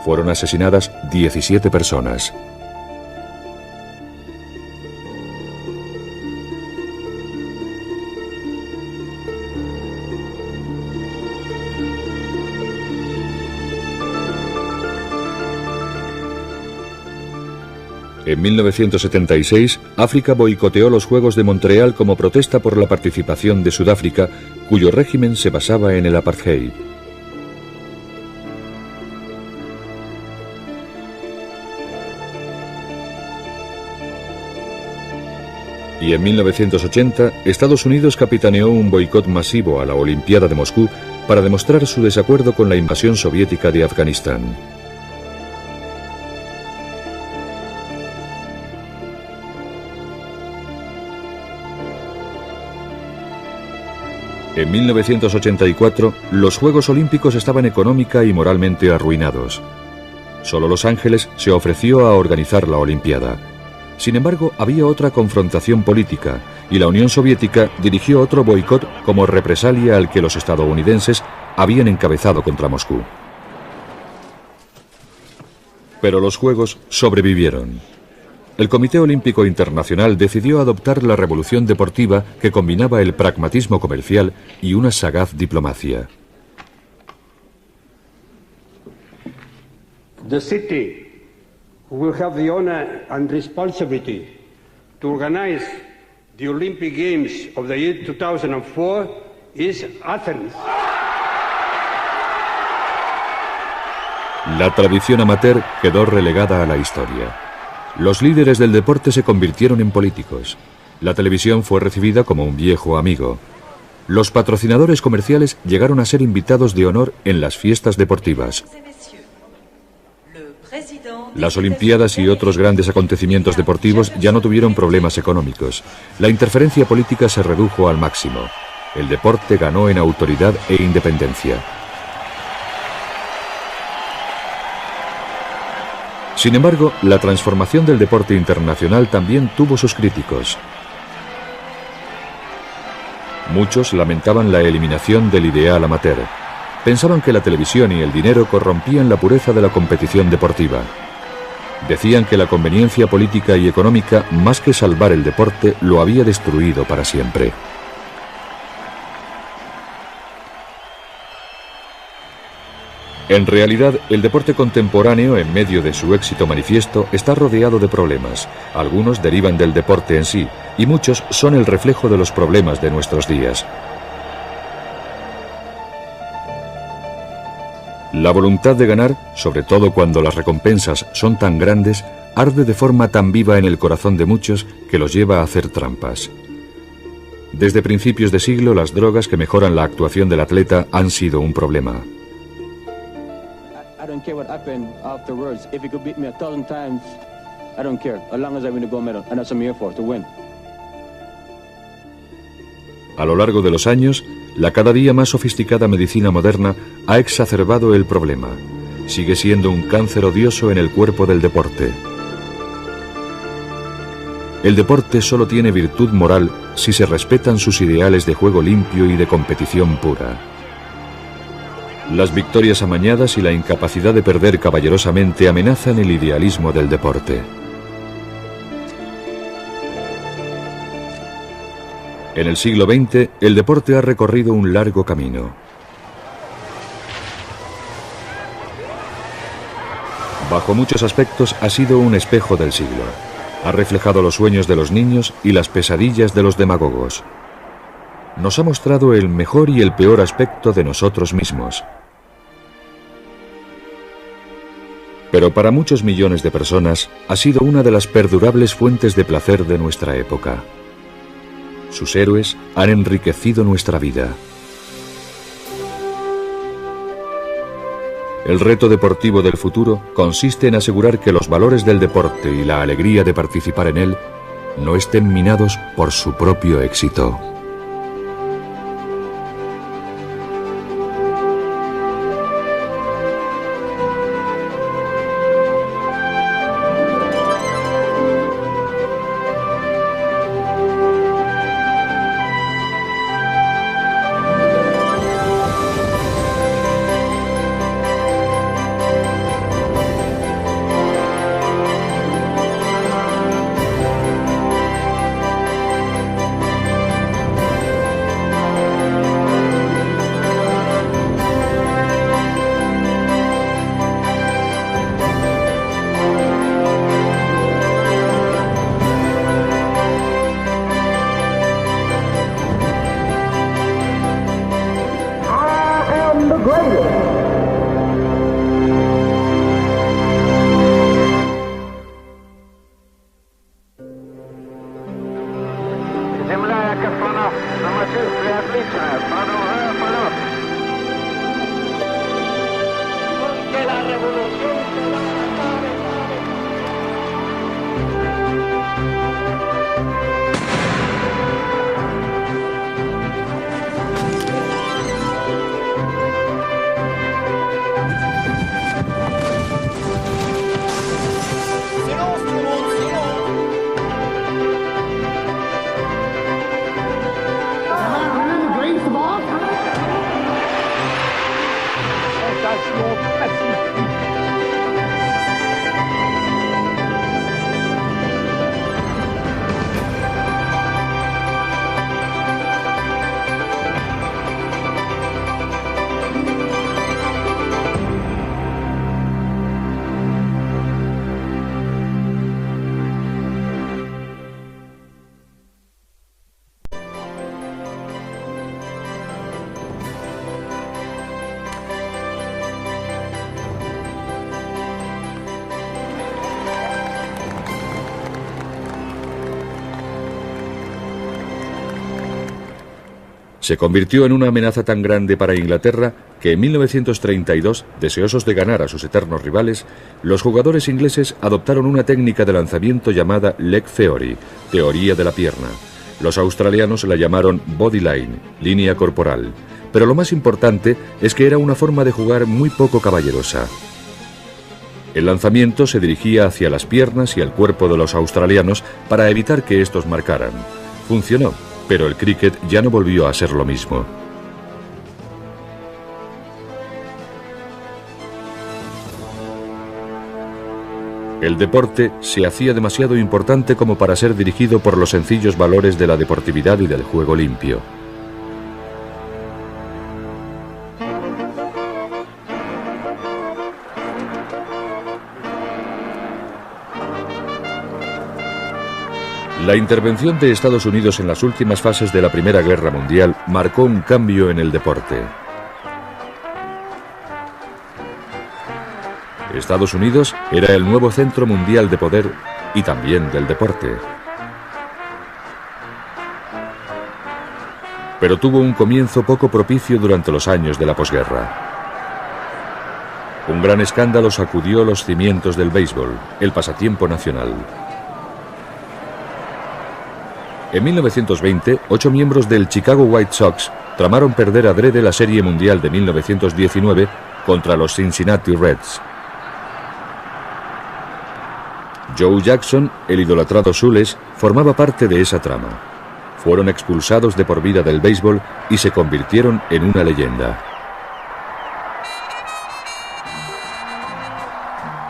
A: Fueron asesinadas 17 personas. En 1976, África boicoteó los Juegos de Montreal como protesta por la participación de Sudáfrica, cuyo régimen se basaba en el apartheid. Y en 1980, Estados Unidos capitaneó un boicot masivo a la Olimpiada de Moscú para demostrar su desacuerdo con la invasión soviética de Afganistán. En 1984, los Juegos Olímpicos estaban económica y moralmente arruinados. Solo Los Ángeles se ofreció a organizar la Olimpiada. Sin embargo, había otra confrontación política y la Unión Soviética dirigió otro boicot como represalia al que los estadounidenses habían encabezado contra Moscú. Pero los Juegos sobrevivieron. El Comité Olímpico Internacional decidió adoptar la revolución deportiva que combinaba el pragmatismo comercial y una sagaz diplomacia.
C: The city who will have the honor and responsibility to organize the Olympic Games of the year 2004 is Athens.
A: La tradición amateur quedó relegada a la historia. Los líderes del deporte se convirtieron en políticos. La televisión fue recibida como un viejo amigo. Los patrocinadores comerciales llegaron a ser invitados de honor en las fiestas deportivas. Las Olimpiadas y otros grandes acontecimientos deportivos ya no tuvieron problemas económicos. La interferencia política se redujo al máximo. El deporte ganó en autoridad e independencia. Sin embargo, la transformación del deporte internacional también tuvo sus críticos. Muchos lamentaban la eliminación del ideal amateur. Pensaban que la televisión y el dinero corrompían la pureza de la competición deportiva. Decían que la conveniencia política y económica, más que salvar el deporte, lo había destruido para siempre. En realidad, el deporte contemporáneo, en medio de su éxito manifiesto, está rodeado de problemas. Algunos derivan del deporte en sí, y muchos son el reflejo de los problemas de nuestros días. La voluntad de ganar, sobre todo cuando las recompensas son tan grandes, arde de forma tan viva en el corazón de muchos que los lleva a hacer trampas. Desde principios de siglo, las drogas que mejoran la actuación del atleta han sido un problema.
D: I don't care what happened afterwards. If you could beat me 1,000 times, I don't care. As long as I win the gold medal, and that's what I'm here for, to win.
A: A lo largo de los años, la cada día más sofisticada medicina moderna ha exacerbado el problema. Sigue siendo un cáncer odioso en el cuerpo del deporte. El deporte solo tiene virtud moral si se respetan sus ideales de juego limpio y de competición pura. Las victorias amañadas y la incapacidad de perder caballerosamente amenazan el idealismo del deporte. En el siglo XX, el deporte ha recorrido un largo camino. Bajo muchos aspectos ha sido un espejo del siglo. Ha reflejado los sueños de los niños y las pesadillas de los demagogos. Nos ha mostrado el mejor y el peor aspecto de nosotros mismos. Pero para muchos millones de personas ha sido una de las perdurables fuentes de placer de nuestra época. Sus héroes han enriquecido nuestra vida. El reto deportivo del futuro consiste en asegurar que los valores del deporte y la alegría de participar en él no estén minados por su propio éxito. se convirtió en una amenaza tan grande para Inglaterra que en 1932, deseosos de ganar a sus eternos rivales, los jugadores ingleses adoptaron una técnica de lanzamiento llamada leg theory, teoría de la pierna. Los australianos la llamaron body line, línea corporal, pero lo más importante es que era una forma de jugar muy poco caballerosa. El lanzamiento se dirigía hacia las piernas y el cuerpo de los australianos para evitar que estos marcaran. Funcionó, pero el cricket ya no volvió a ser lo mismo. El deporte se hacía demasiado importante como para ser dirigido por los sencillos valores de la deportividad y del juego limpio. La intervención de Estados Unidos en las últimas fases de la Primera Guerra Mundial marcó un cambio en el deporte. Estados Unidos era el nuevo centro mundial de poder y también del deporte. Pero tuvo un comienzo poco propicio durante los años de la posguerra. Un gran escándalo sacudió los cimientos del béisbol, el pasatiempo nacional. En 1920, 8 miembros del Chicago White Sox tramaron perder adrede la Serie Mundial de 1919 contra los Cincinnati Reds. Joe Jackson, el idolatrado Sules, formaba parte de esa trama. Fueron expulsados de por vida del béisbol y se convirtieron en una leyenda.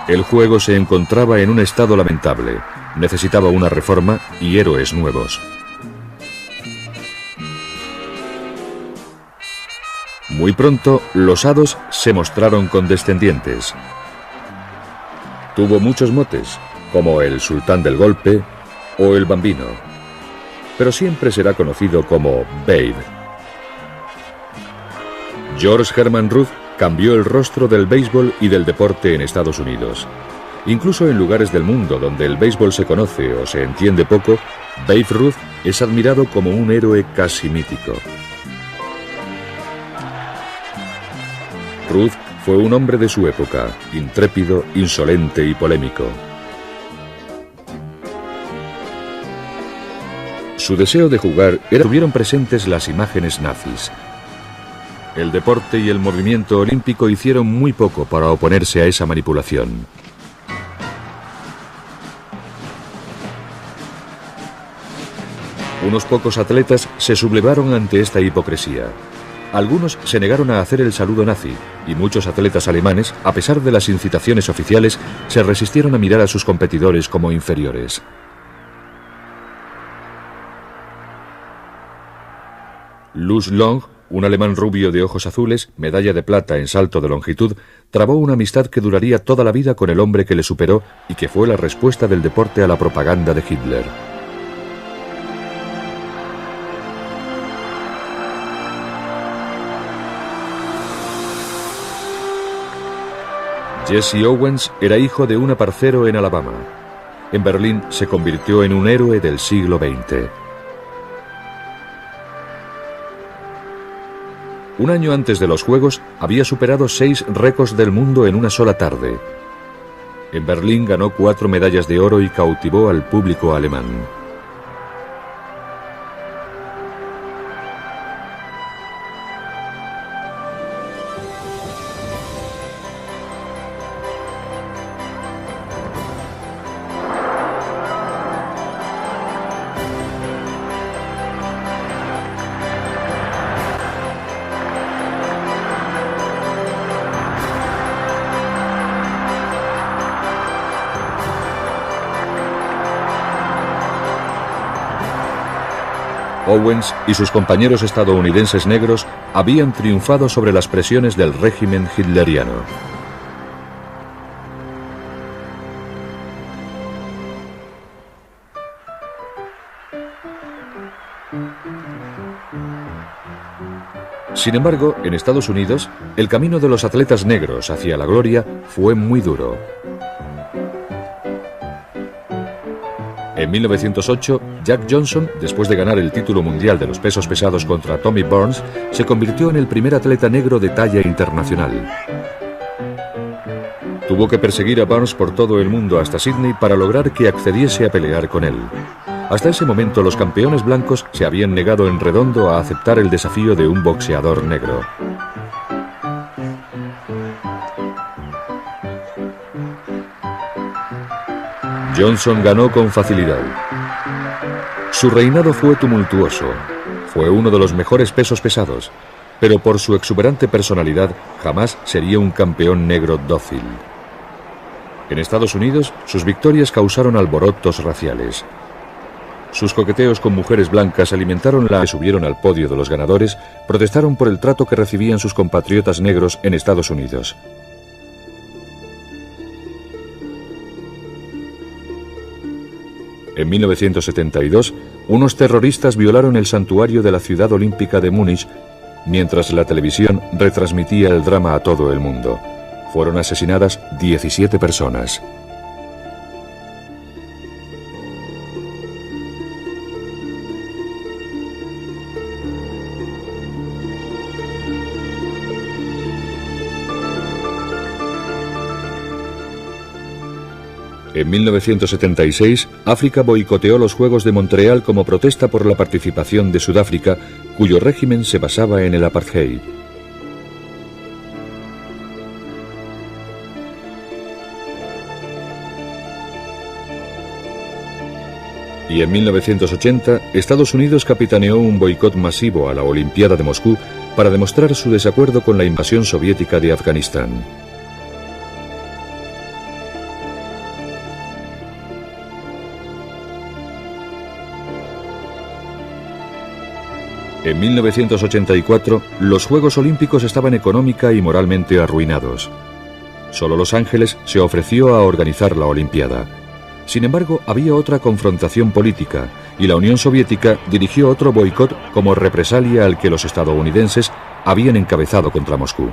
A: El juego se encontraba en un estado lamentable. Necesitaba una reforma y héroes nuevos. Muy pronto, los hados se mostraron condescendientes. Tuvo muchos motes, como el Sultán del Golpe o el Bambino, pero siempre será conocido como Babe. George Herman Ruth cambió el rostro del béisbol y del deporte en Estados Unidos. Incluso en lugares del mundo donde el béisbol se conoce o se entiende poco, Babe Ruth es admirado como un héroe casi mítico. Ruth fue un hombre de su época, intrépido, insolente y polémico. Su deseo de jugar tuvieron presentes las imágenes nazis. El deporte y el movimiento olímpico hicieron muy poco para oponerse a esa manipulación. Unos pocos atletas se sublevaron ante esta hipocresía. Algunos se negaron a hacer el saludo nazi, y muchos atletas alemanes, a pesar de las incitaciones oficiales, se resistieron a mirar a sus competidores como inferiores. Luz Long, un alemán rubio de ojos azules, medalla de plata en salto de longitud, trabó una amistad que duraría toda la vida con el hombre que le superó y que fue la respuesta del deporte a la propaganda de Hitler. Jesse Owens era hijo de un aparcero en Alabama. En Berlín se convirtió en un héroe del siglo XX. Un año antes de los Juegos había superado 6 récords del mundo en una sola tarde. En Berlín ganó 4 medallas de oro y cautivó al público alemán. Owens y sus compañeros estadounidenses negros habían triunfado sobre las presiones del régimen hitleriano. Sin embargo, en Estados Unidos, el camino de los atletas negros hacia la gloria fue muy duro. En 1908, Jack Johnson, después de ganar el título mundial de los pesos pesados contra Tommy Burns, se convirtió en el primer atleta negro de talla internacional. Tuvo que perseguir a Burns por todo el mundo hasta Sydney para lograr que accediese a pelear con él. Hasta ese momento, los campeones blancos se habían negado en redondo a aceptar el desafío de un boxeador negro. Johnson ganó con facilidad. Su reinado fue tumultuoso. Fue uno de los mejores pesos pesados, pero por su exuberante personalidad jamás sería un campeón negro dócil. En Estados Unidos, sus victorias causaron alborotos raciales. Sus coqueteos con mujeres blancas alimentaron la que subieron al podio de los ganadores, protestaron por el trato que recibían sus compatriotas negros en Estados Unidos. En 1972, unos terroristas violaron el santuario de la ciudad olímpica de Múnich, mientras la televisión retransmitía el drama a todo el mundo. Fueron asesinadas 17 personas. En 1976, África boicoteó los Juegos de Montreal como protesta por la participación de Sudáfrica, cuyo régimen se basaba en el apartheid. Y en 1980, Estados Unidos capitaneó un boicot masivo a la Olimpiada de Moscú para demostrar su desacuerdo con la invasión soviética de Afganistán. En 1984, los Juegos Olímpicos estaban económica y moralmente arruinados. Solo Los Ángeles se ofreció a organizar la Olimpiada. Sin embargo, había otra confrontación política, y la Unión Soviética dirigió otro boicot como represalia al que los estadounidenses habían encabezado contra Moscú.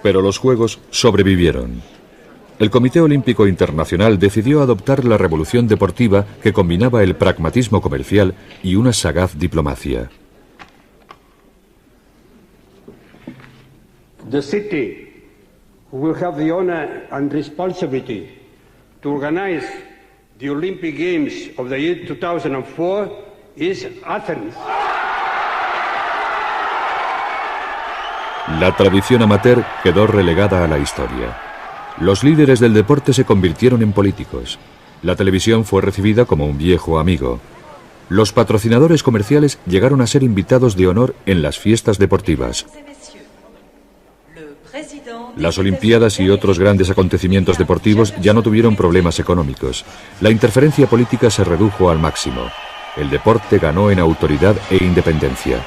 A: Pero los Juegos sobrevivieron. El Comité Olímpico Internacional decidió adoptar la revolución deportiva que combinaba el pragmatismo comercial y una sagaz diplomacia.
C: The city who will have the honor and responsibility to organize the Olympic Games of the year 2004 is Athens.
A: La tradición amateur quedó relegada a la historia. Los líderes del deporte se convirtieron en políticos. La televisión fue recibida como un viejo amigo. Los patrocinadores comerciales llegaron a ser invitados de honor en las fiestas deportivas. Las Olimpiadas y otros grandes acontecimientos deportivos ya no tuvieron problemas económicos. La interferencia política se redujo al máximo. El deporte ganó en autoridad e independencia.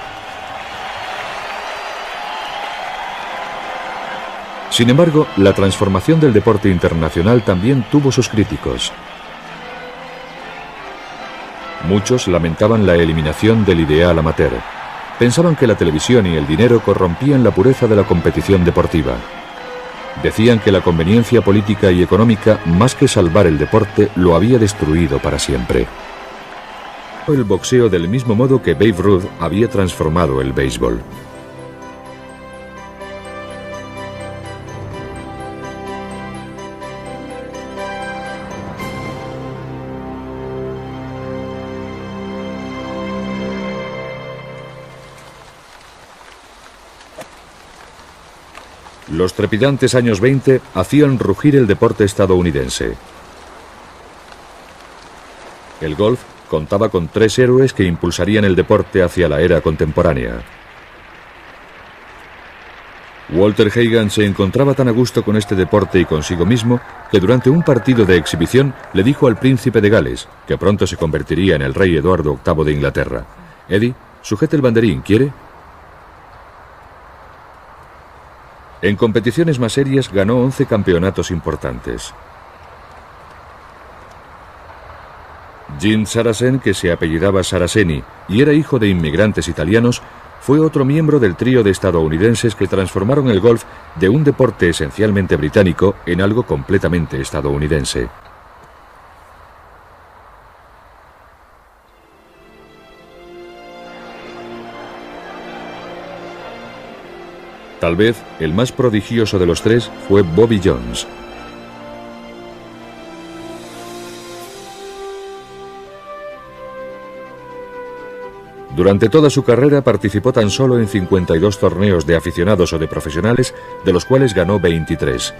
A: Sin embargo, la transformación del deporte internacional también tuvo sus críticos. Muchos lamentaban la eliminación del ideal amateur. Pensaban que la televisión y el dinero corrompían la pureza de la competición deportiva. Decían que la conveniencia política y económica, más que salvar el deporte, lo había destruido para siempre. El boxeo del mismo modo que Babe Ruth había transformado el béisbol. Los trepidantes años 20 hacían rugir el deporte estadounidense. El golf contaba con 3 héroes que impulsarían el deporte hacia la era contemporánea. Walter Hagan se encontraba tan a gusto con este deporte y consigo mismo que durante un partido de exhibición le dijo al príncipe de Gales, que pronto se convertiría en el rey Eduardo VIII de Inglaterra: «Eddie, sujete el banderín, ¿quiere?». En competiciones más serias ganó 11 campeonatos importantes. Jim Sarazen, que se apellidaba Saraceni y era hijo de inmigrantes italianos, fue otro miembro del trío de estadounidenses que transformaron el golf de un deporte esencialmente británico en algo completamente estadounidense. Tal vez el más prodigioso de los tres fue Bobby Jones. Durante toda su carrera participó tan solo en 52 torneos de aficionados o de profesionales, de los cuales ganó 23.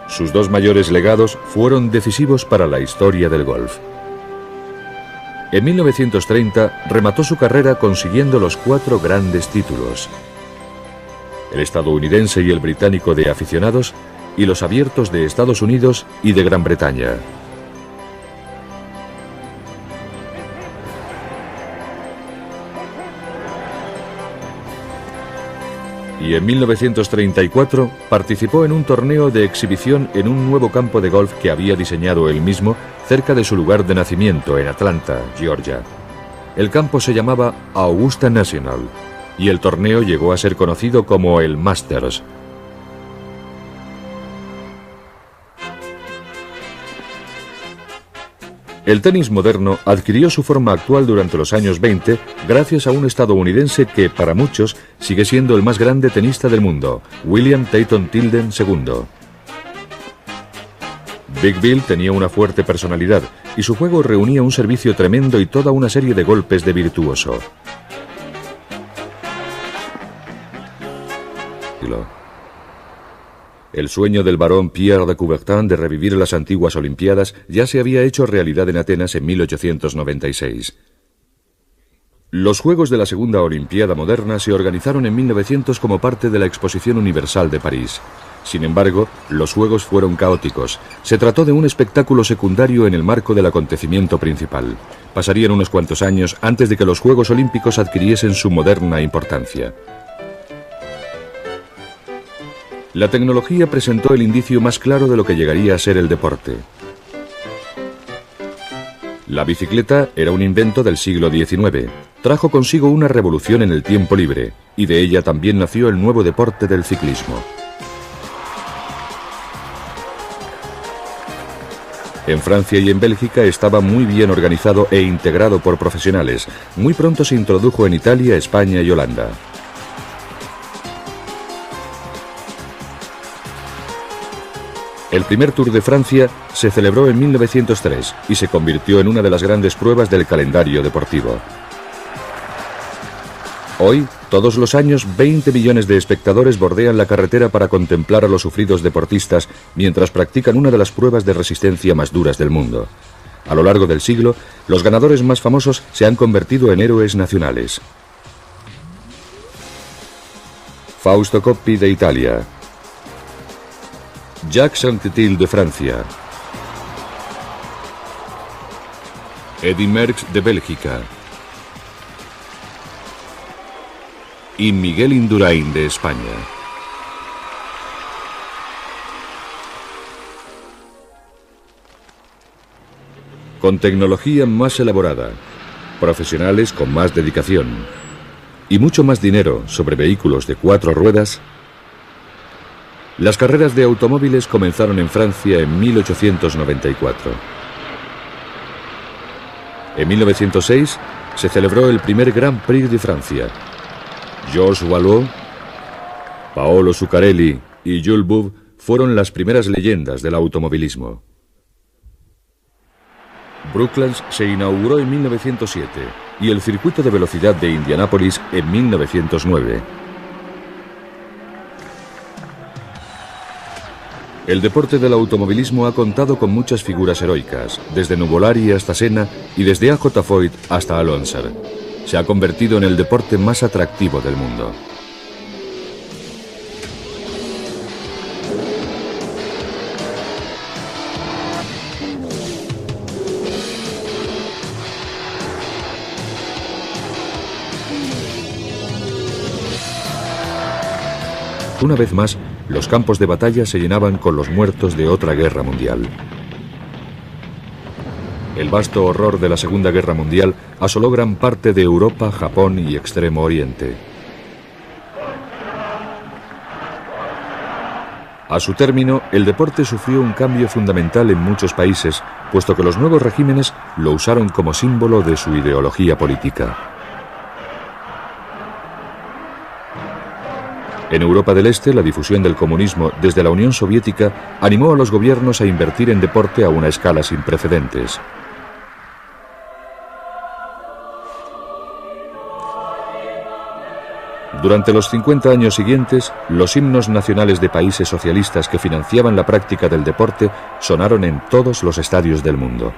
A: Sus dos mayores legados fueron decisivos para la historia del golf. En 1930 remató su carrera consiguiendo los 4 grandes títulos: el estadounidense y el británico de aficionados, y los abiertos de Estados Unidos y de Gran Bretaña. Y en 1934 participó en un torneo de exhibición en un nuevo campo de golf que había diseñado él mismo cerca de su lugar de nacimiento, en Atlanta, Georgia. El campo se llamaba Augusta National y el torneo llegó a ser conocido como el Masters. El tenis moderno adquirió su forma actual durante los años 20 gracias a un estadounidense que, para muchos, sigue siendo el más grande tenista del mundo, William Tatum Tilden II. Big Bill tenía una fuerte personalidad y su juego reunía un servicio tremendo y toda una serie de golpes de virtuoso. El sueño del barón Pierre de Coubertin de revivir las antiguas Olimpiadas ya se había hecho realidad en Atenas en 1896. Los Juegos de la Segunda Olimpiada Moderna se organizaron en 1900 como parte de la Exposición Universal de París. Sin embargo, los Juegos fueron caóticos. Se trató de un espectáculo secundario en el marco del acontecimiento principal. Pasarían unos cuantos años antes de que los Juegos Olímpicos adquiriesen su moderna importancia. La tecnología presentó el indicio más claro de lo que llegaría a ser el deporte. La bicicleta era un invento del siglo XIX. Trajo consigo una revolución en el tiempo libre, y de ella también nació el nuevo deporte del ciclismo. En Francia y en Bélgica estaba muy bien organizado e integrado por profesionales. Muy pronto se introdujo en Italia, España y Holanda. El primer Tour de Francia se celebró en 1903 y se convirtió en una de las grandes pruebas del calendario deportivo. Hoy, todos los años, 20 millones de espectadores bordean la carretera para contemplar a los sufridos deportistas mientras practican una de las pruebas de resistencia más duras del mundo. A lo largo del siglo, los ganadores más famosos se han convertido en héroes nacionales. Fausto Coppi de Italia. Jacques Anquetil de Francia. Eddy Merckx de Bélgica. Y Miguel Indurain de España. Con tecnología más elaborada, profesionales con más dedicación y mucho más dinero sobre vehículos de 4 ruedas, las carreras de automóviles comenzaron en Francia en 1894. En 1906 se celebró el primer Grand Prix de Francia. Georges Valois, Paolo Zuccarelli y Jules Bouve fueron las primeras leyendas del automovilismo. Brooklands se inauguró en 1907 y el circuito de velocidad de Indianápolis en 1909. El deporte del automovilismo ha contado con muchas figuras heroicas, desde Nuvolari hasta Senna y desde A.J. Foyt hasta Alonso. Se ha convertido en el deporte más atractivo del mundo. Una vez más, los campos de batalla se llenaban con los muertos de otra guerra mundial. El vasto horror de la Segunda Guerra Mundial asoló gran parte de Europa, Japón y Extremo Oriente. A su término, el deporte sufrió un cambio fundamental en muchos países, puesto que los nuevos regímenes lo usaron como símbolo de su ideología política. En Europa del Este, la difusión del comunismo desde la Unión Soviética animó a los gobiernos a invertir en deporte a una escala sin precedentes. Durante los 50 años siguientes, los himnos nacionales de países socialistas que financiaban la práctica del deporte sonaron en todos los estadios del mundo.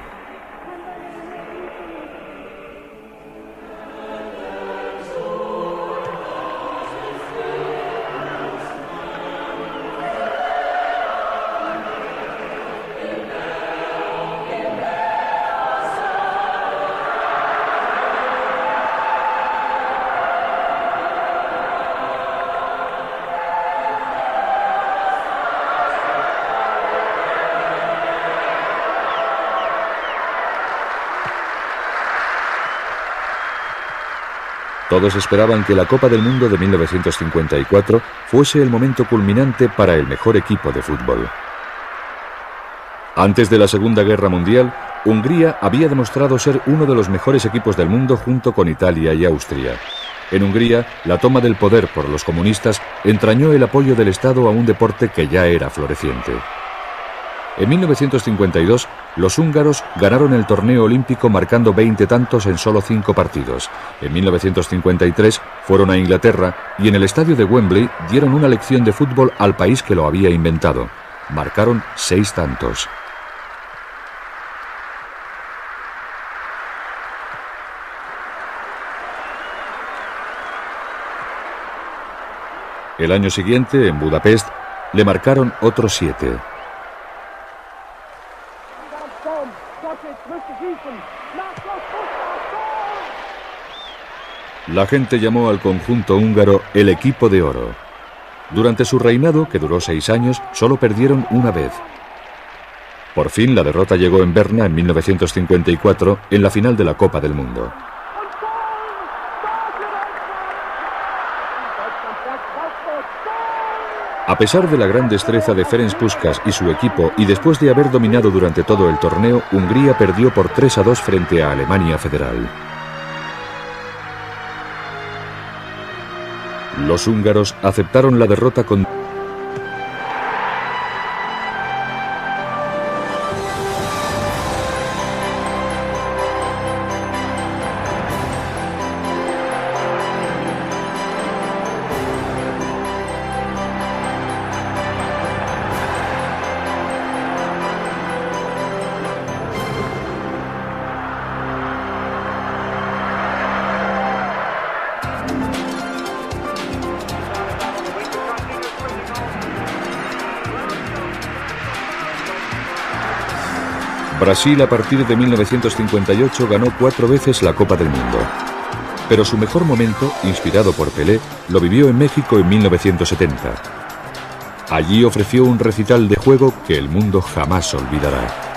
A: Todos esperaban que la Copa del Mundo de 1954 fuese el momento culminante para el mejor equipo de fútbol. Antes de la Segunda Guerra Mundial, Hungría había demostrado ser uno de los mejores equipos del mundo junto con Italia y Austria. En Hungría, la toma del poder por los comunistas entrañó el apoyo del Estado a un deporte que ya era floreciente. En 1952, los húngaros ganaron el torneo olímpico marcando 20 tantos en solo 5 partidos. En 1953 fueron a Inglaterra y en el estadio de Wembley dieron una lección de fútbol al país que lo había inventado. Marcaron 6 tantos. El año siguiente, en Budapest, le marcaron otros 7. La gente llamó al conjunto húngaro el equipo de oro. Durante su reinado, que duró 6 años, solo perdieron una vez. Por fin, la derrota llegó en Berna en 1954, en la final de la Copa del Mundo. A pesar de la gran destreza de Ferenc Puskás y su equipo, y después de haber dominado durante todo el torneo, Hungría perdió por 3-2 frente a Alemania Federal. Los húngaros aceptaron la derrota con... Brasil, a partir de 1958, ganó 4 veces la Copa del Mundo. Pero su mejor momento, inspirado por Pelé, lo vivió en México en 1970. Allí ofreció un recital de juego que el mundo jamás olvidará.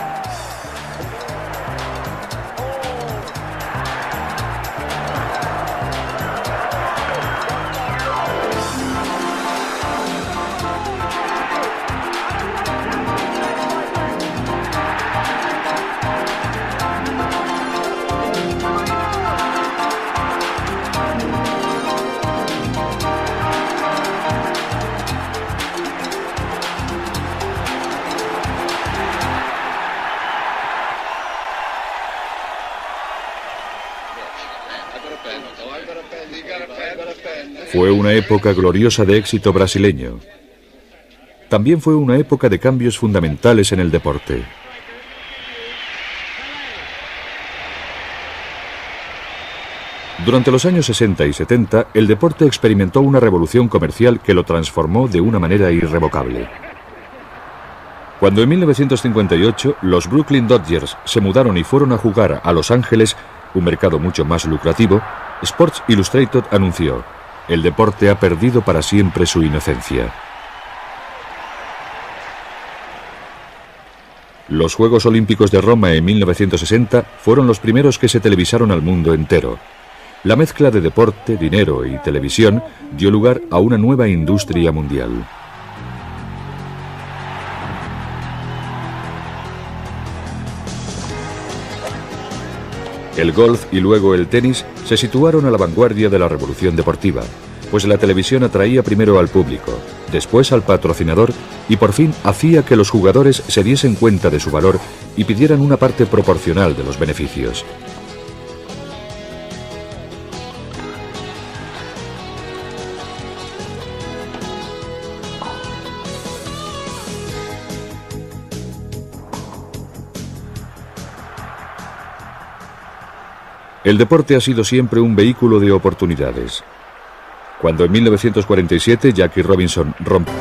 A: Fue una época gloriosa de éxito brasileño. También fue una época de cambios fundamentales en el deporte. Durante los años 60 y 70, el deporte experimentó una revolución comercial que lo transformó de una manera irrevocable. Cuando en 1958 los Brooklyn Dodgers se mudaron y fueron a jugar a Los Ángeles, un mercado mucho más lucrativo, Sports Illustrated anunció: el deporte ha perdido para siempre su inocencia. Los Juegos Olímpicos de Roma en 1960 fueron los primeros que se televisaron al mundo entero. La mezcla de deporte, dinero y televisión dio lugar a una nueva industria mundial. El golf y luego el tenis se situaron a la vanguardia de la revolución deportiva, pues la televisión atraía primero al público, después al patrocinador y por fin hacía que los jugadores se diesen cuenta de su valor y pidieran una parte proporcional de los beneficios. El deporte ha sido siempre un vehículo de oportunidades. Cuando en 1947 Jackie Robinson rompió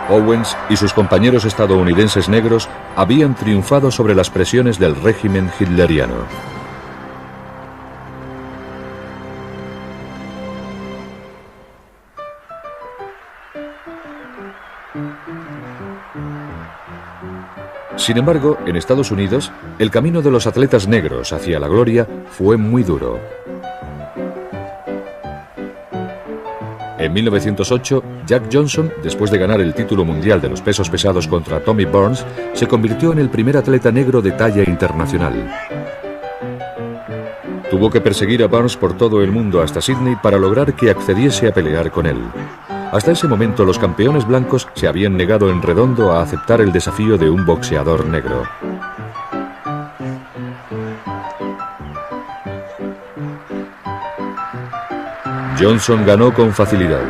A: Owens y sus compañeros estadounidenses negros habían triunfado sobre las presiones del régimen hitleriano. Sin embargo, en Estados Unidos, el camino de los atletas negros hacia la gloria fue muy duro. En 1908, Jack Johnson, después de ganar el título mundial de los pesos pesados contra Tommy Burns, se convirtió en el primer atleta negro de talla internacional. Tuvo que perseguir a Burns por todo el mundo hasta Sydney para lograr que accediese a pelear con él. Hasta ese momento los campeones blancos se habían negado en redondo a aceptar el desafío de un boxeador negro. Johnson ganó con facilidad.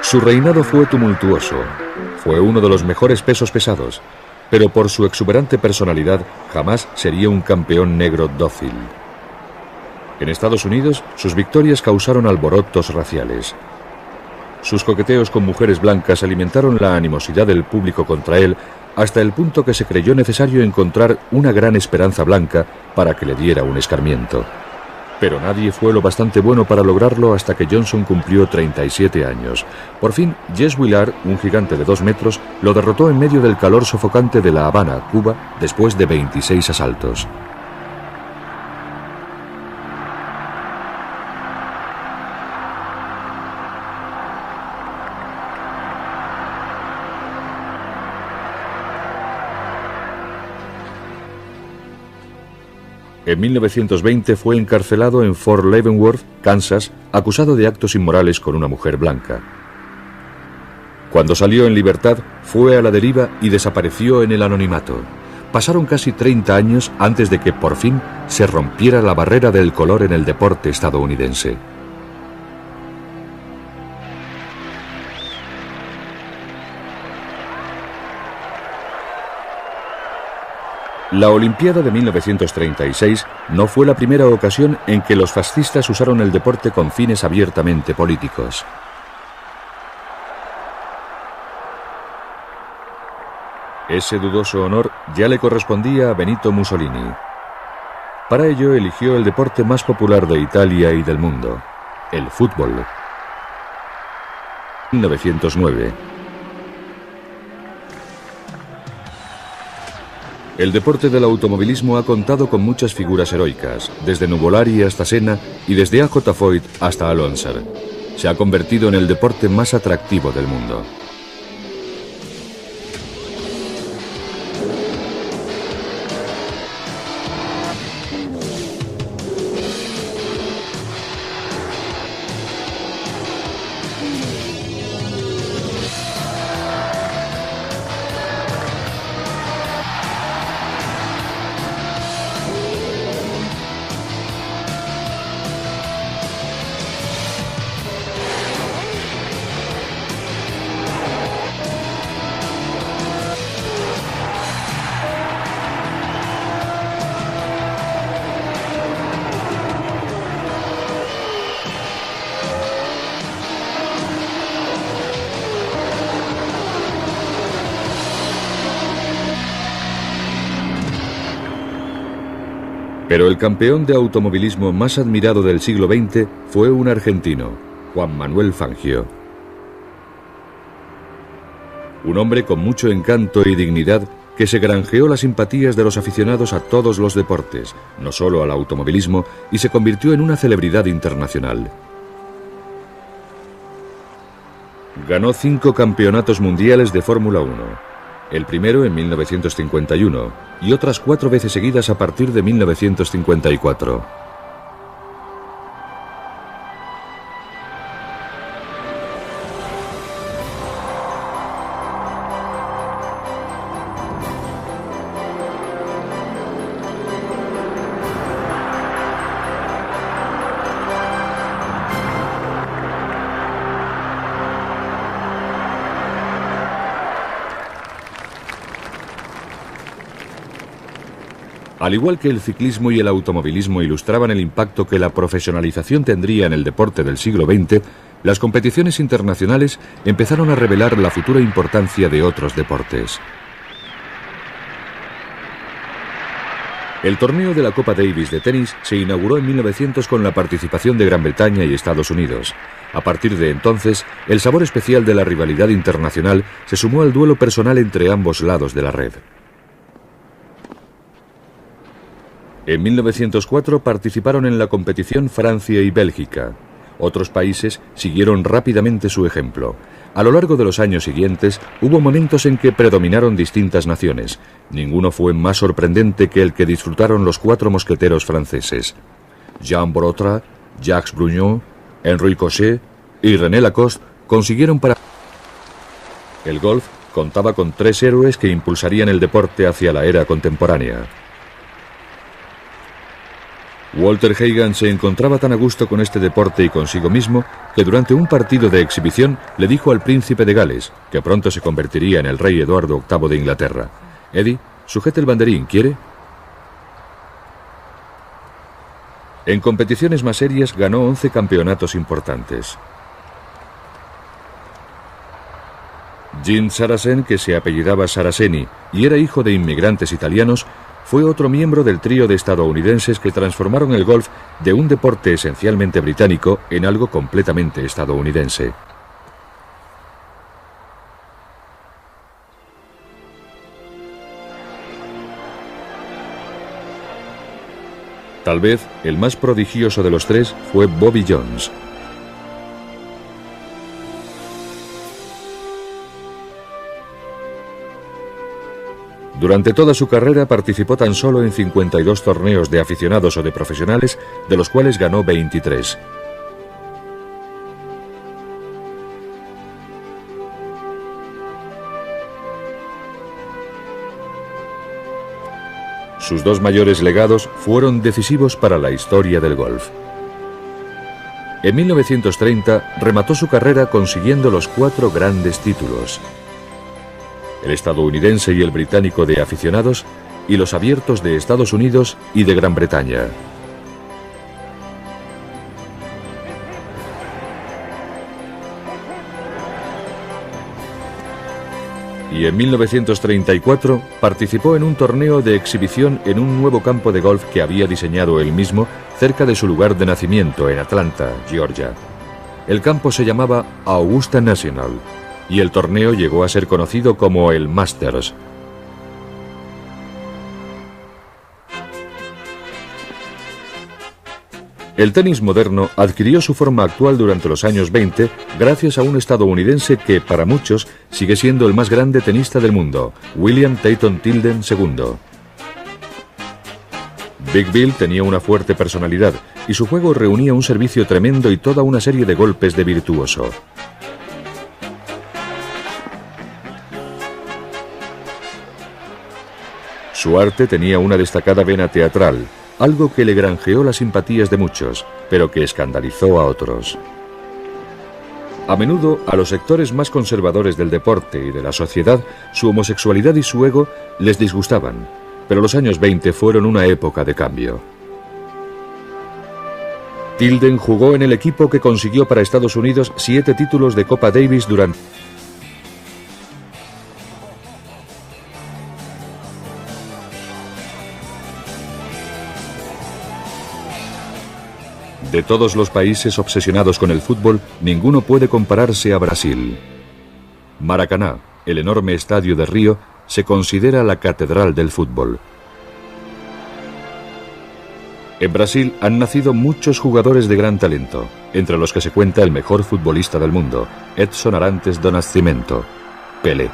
A: Su reinado fue tumultuoso. Fue uno de los mejores pesos pesados, pero por su exuberante personalidad jamás sería un campeón negro dócil. En Estados Unidos, sus victorias causaron alborotos raciales. Sus coqueteos con mujeres blancas alimentaron la animosidad del público contra él hasta el punto que se creyó necesario encontrar una gran esperanza blanca para que le diera un escarmiento. Pero nadie fue lo bastante bueno para lograrlo hasta que Johnson cumplió 37 años. Por fin, Jess Willard, un gigante de 2 metros, lo derrotó en medio del calor sofocante de La Habana, Cuba, después de 26 asaltos. En 1920 fue encarcelado en Fort Leavenworth, Kansas, acusado de actos inmorales con una mujer blanca. Cuando salió en libertad, fue a la deriva y desapareció en el anonimato. Pasaron casi 30 años antes de que por fin se rompiera la barrera del color en el deporte estadounidense. La Olimpiada de 1936 no fue la primera ocasión en que los fascistas usaron el deporte con fines abiertamente políticos. Ese dudoso honor ya le correspondía a Benito Mussolini. Para ello eligió el deporte más popular de Italia y del mundo, el fútbol. 1909. El deporte del automovilismo ha contado con muchas figuras heroicas, desde Nuvolari hasta Senna y desde A.J. Foyt hasta Alonso. Se ha convertido en el deporte más atractivo del mundo. Pero el campeón de automovilismo más admirado del siglo XX fue un argentino, Juan Manuel Fangio. Un hombre con mucho encanto y dignidad que se granjeó las simpatías de los aficionados a todos los deportes, no solo al automovilismo, y se convirtió en una celebridad internacional. Ganó 5 campeonatos mundiales de Fórmula 1, el primero en 1951 y otras 4 veces seguidas a partir de 1954. Al igual que el ciclismo y el automovilismo ilustraban el impacto que la profesionalización tendría en el deporte del siglo XX, las competiciones internacionales empezaron a revelar la futura importancia de otros deportes. El torneo de la Copa Davis de tenis se inauguró en 1900 con la participación de Gran Bretaña y Estados Unidos. A partir de entonces, el sabor especial de la rivalidad internacional se sumó al duelo personal entre ambos lados de la red. En 1904 participaron en la competición Francia y Bélgica. Otros países siguieron rápidamente su ejemplo. A lo largo de los años siguientes, hubo momentos en que predominaron distintas naciones. Ninguno fue más sorprendente que el que disfrutaron los 4 mosqueteros franceses. Jean Brotra, Jacques Brugnon, Henri Cochet y René Lacoste consiguieron para... El golf contaba con 3 héroes que impulsarían el deporte hacia la era contemporánea. Walter Hagan se encontraba tan a gusto con este deporte y consigo mismo que durante un partido de exhibición le dijo al príncipe de Gales, que pronto se convertiría en el rey Eduardo VIII de Inglaterra: «Eddie, sujete el banderín, ¿quiere?». En competiciones más serias ganó 11 campeonatos importantes. Jean Saracen, que se apellidaba Saraceni y era hijo de inmigrantes italianos, fue otro miembro del trío de estadounidenses que transformaron el golf de un deporte esencialmente británico en algo completamente estadounidense. Tal vez el más prodigioso de los 3 fue Bobby Jones. Durante toda su carrera participó tan solo en 52 torneos de aficionados o de profesionales, de los cuales ganó 23. Sus 2 mayores legados fueron decisivos para la historia del golf. En 1930 remató su carrera consiguiendo los 4 grandes títulos: el estadounidense y el británico de aficionados, y los abiertos de Estados Unidos y de Gran Bretaña. Y en 1934 participó en un torneo de exhibición en un nuevo campo de golf que había diseñado él mismo cerca de su lugar de nacimiento, en Atlanta, Georgia. El campo se llamaba Augusta National, y el torneo llegó a ser conocido como el Masters. El tenis moderno adquirió su forma actual durante los años 20 gracias a un estadounidense que, para muchos, sigue siendo el más grande tenista del mundo, William Tatum Tilden II. Big Bill tenía una fuerte personalidad y su juego reunía un servicio tremendo y toda una serie de golpes de virtuoso. Su arte tenía una destacada vena teatral, algo que le granjeó las simpatías de muchos, pero que escandalizó a otros. A menudo, a los sectores más conservadores del deporte y de la sociedad, su homosexualidad y su ego les disgustaban, pero los años 20 fueron una época de cambio. Tilden jugó en el equipo que consiguió para Estados Unidos 7 títulos de Copa Davis durante... De todos los países obsesionados con el fútbol, ninguno puede compararse a Brasil. Maracaná, el enorme estadio de Río, se considera la catedral del fútbol. En Brasil han nacido muchos jugadores de gran talento, entre los que se cuenta el mejor futbolista del mundo, Edson Arantes do Nascimento, Pelé.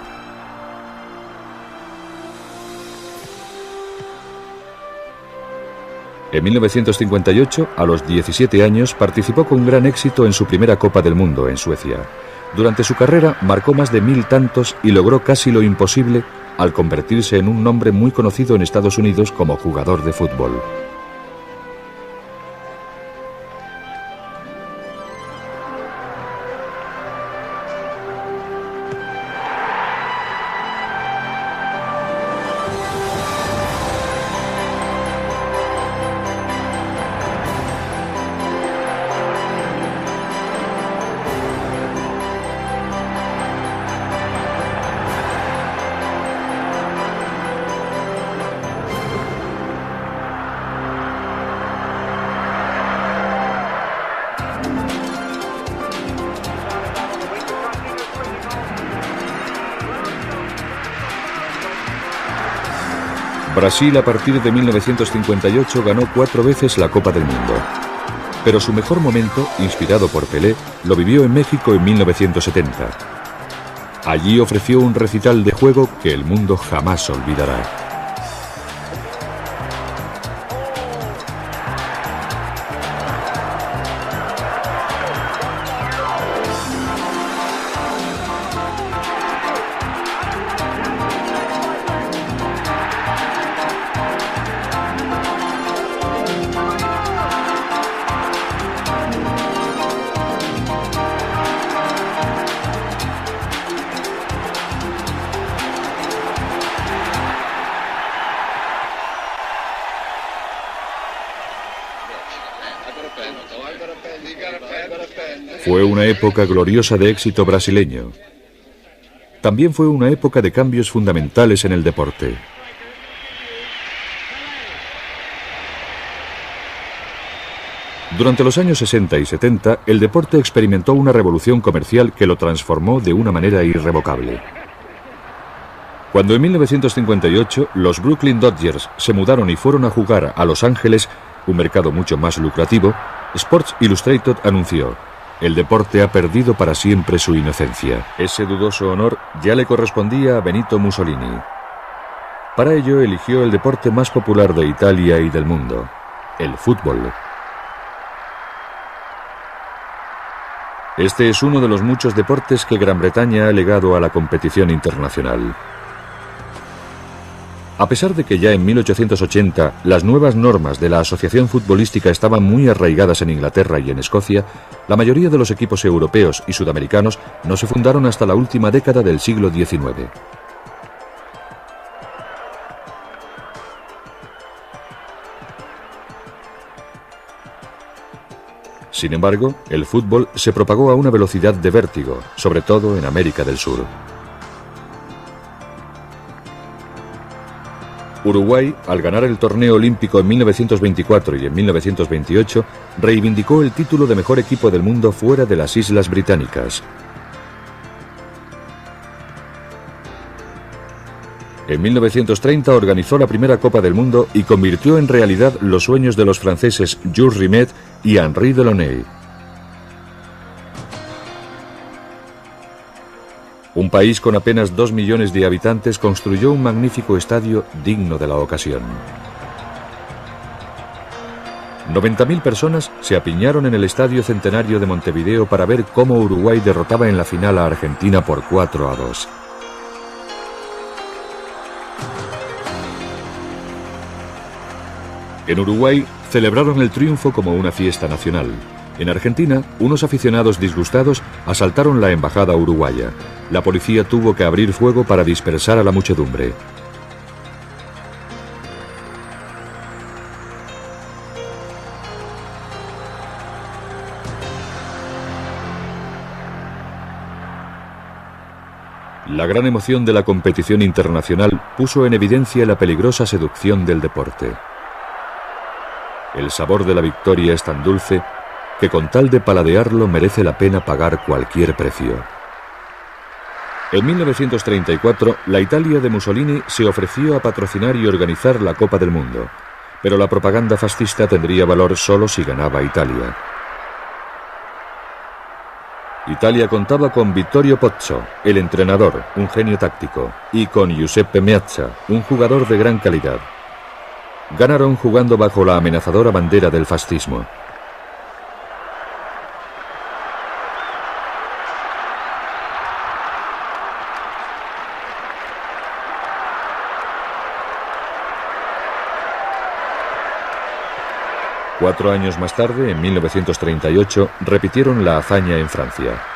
A: En 1958, a los 17 años, participó con gran éxito en su primera Copa del Mundo en Suecia. Durante su carrera marcó más de 1000 tantos y logró casi lo imposible al convertirse en un nombre muy conocido en Estados Unidos como jugador de fútbol. Brasil a partir de 1958 ganó 4 veces la Copa del Mundo. Pero su mejor momento, inspirado por Pelé, lo vivió en México en 1970. Allí ofreció un recital de juego que el mundo jamás olvidará. Fue una época gloriosa de éxito brasileño. También fue una época de cambios fundamentales en el deporte. Durante los años 60 y 70, el deporte experimentó una revolución comercial que lo transformó de una manera irrevocable. Cuando en 1958 los Brooklyn Dodgers se mudaron y fueron a jugar a Los Ángeles, un mercado mucho más lucrativo, Sports Illustrated anunció: el deporte ha perdido para siempre su inocencia. Ese dudoso honor ya le correspondía a Benito Mussolini. Para ello eligió el deporte más popular de Italia y del mundo, el fútbol. Este es uno de los muchos deportes que Gran Bretaña ha legado a la competición internacional. A pesar de que ya en 1880 las nuevas normas de la Asociación Futbolística estaban muy arraigadas en Inglaterra y en Escocia, la mayoría de los equipos europeos y sudamericanos no se fundaron hasta la última década del siglo XIX. Sin embargo, el fútbol se propagó a una velocidad de vértigo, sobre todo en América del Sur. Uruguay, al ganar el torneo olímpico en 1924 y en 1928, reivindicó el título de mejor equipo del mundo fuera de las Islas Británicas. En 1930 organizó la primera Copa del Mundo y convirtió en realidad los sueños de los franceses Jules Rimet y Henri Delaunay. Un país con apenas 2 millones de habitantes construyó un magnífico estadio digno de la ocasión. 90.000 personas se apiñaron en el Estadio Centenario de Montevideo para ver cómo Uruguay derrotaba en la final a Argentina por 4-2. En Uruguay celebraron el triunfo como una fiesta nacional. En Argentina, unos aficionados disgustados asaltaron la embajada uruguaya. La policía tuvo que abrir fuego para dispersar a la muchedumbre. La gran emoción de la competición internacional puso en evidencia la peligrosa seducción del deporte. El sabor de la victoria es tan dulce que con tal de paladearlo merece la pena pagar cualquier precio. En 1934, la Italia de Mussolini se ofreció a patrocinar y organizar la Copa del Mundo, pero la propaganda fascista tendría valor solo si ganaba Italia. Italia contaba con Vittorio Pozzo, el entrenador, un genio táctico, y con Giuseppe Meazza, un jugador de gran calidad. Ganaron jugando bajo la amenazadora bandera del fascismo. Cuatro años más tarde, en 1938, repitieron la hazaña en Francia.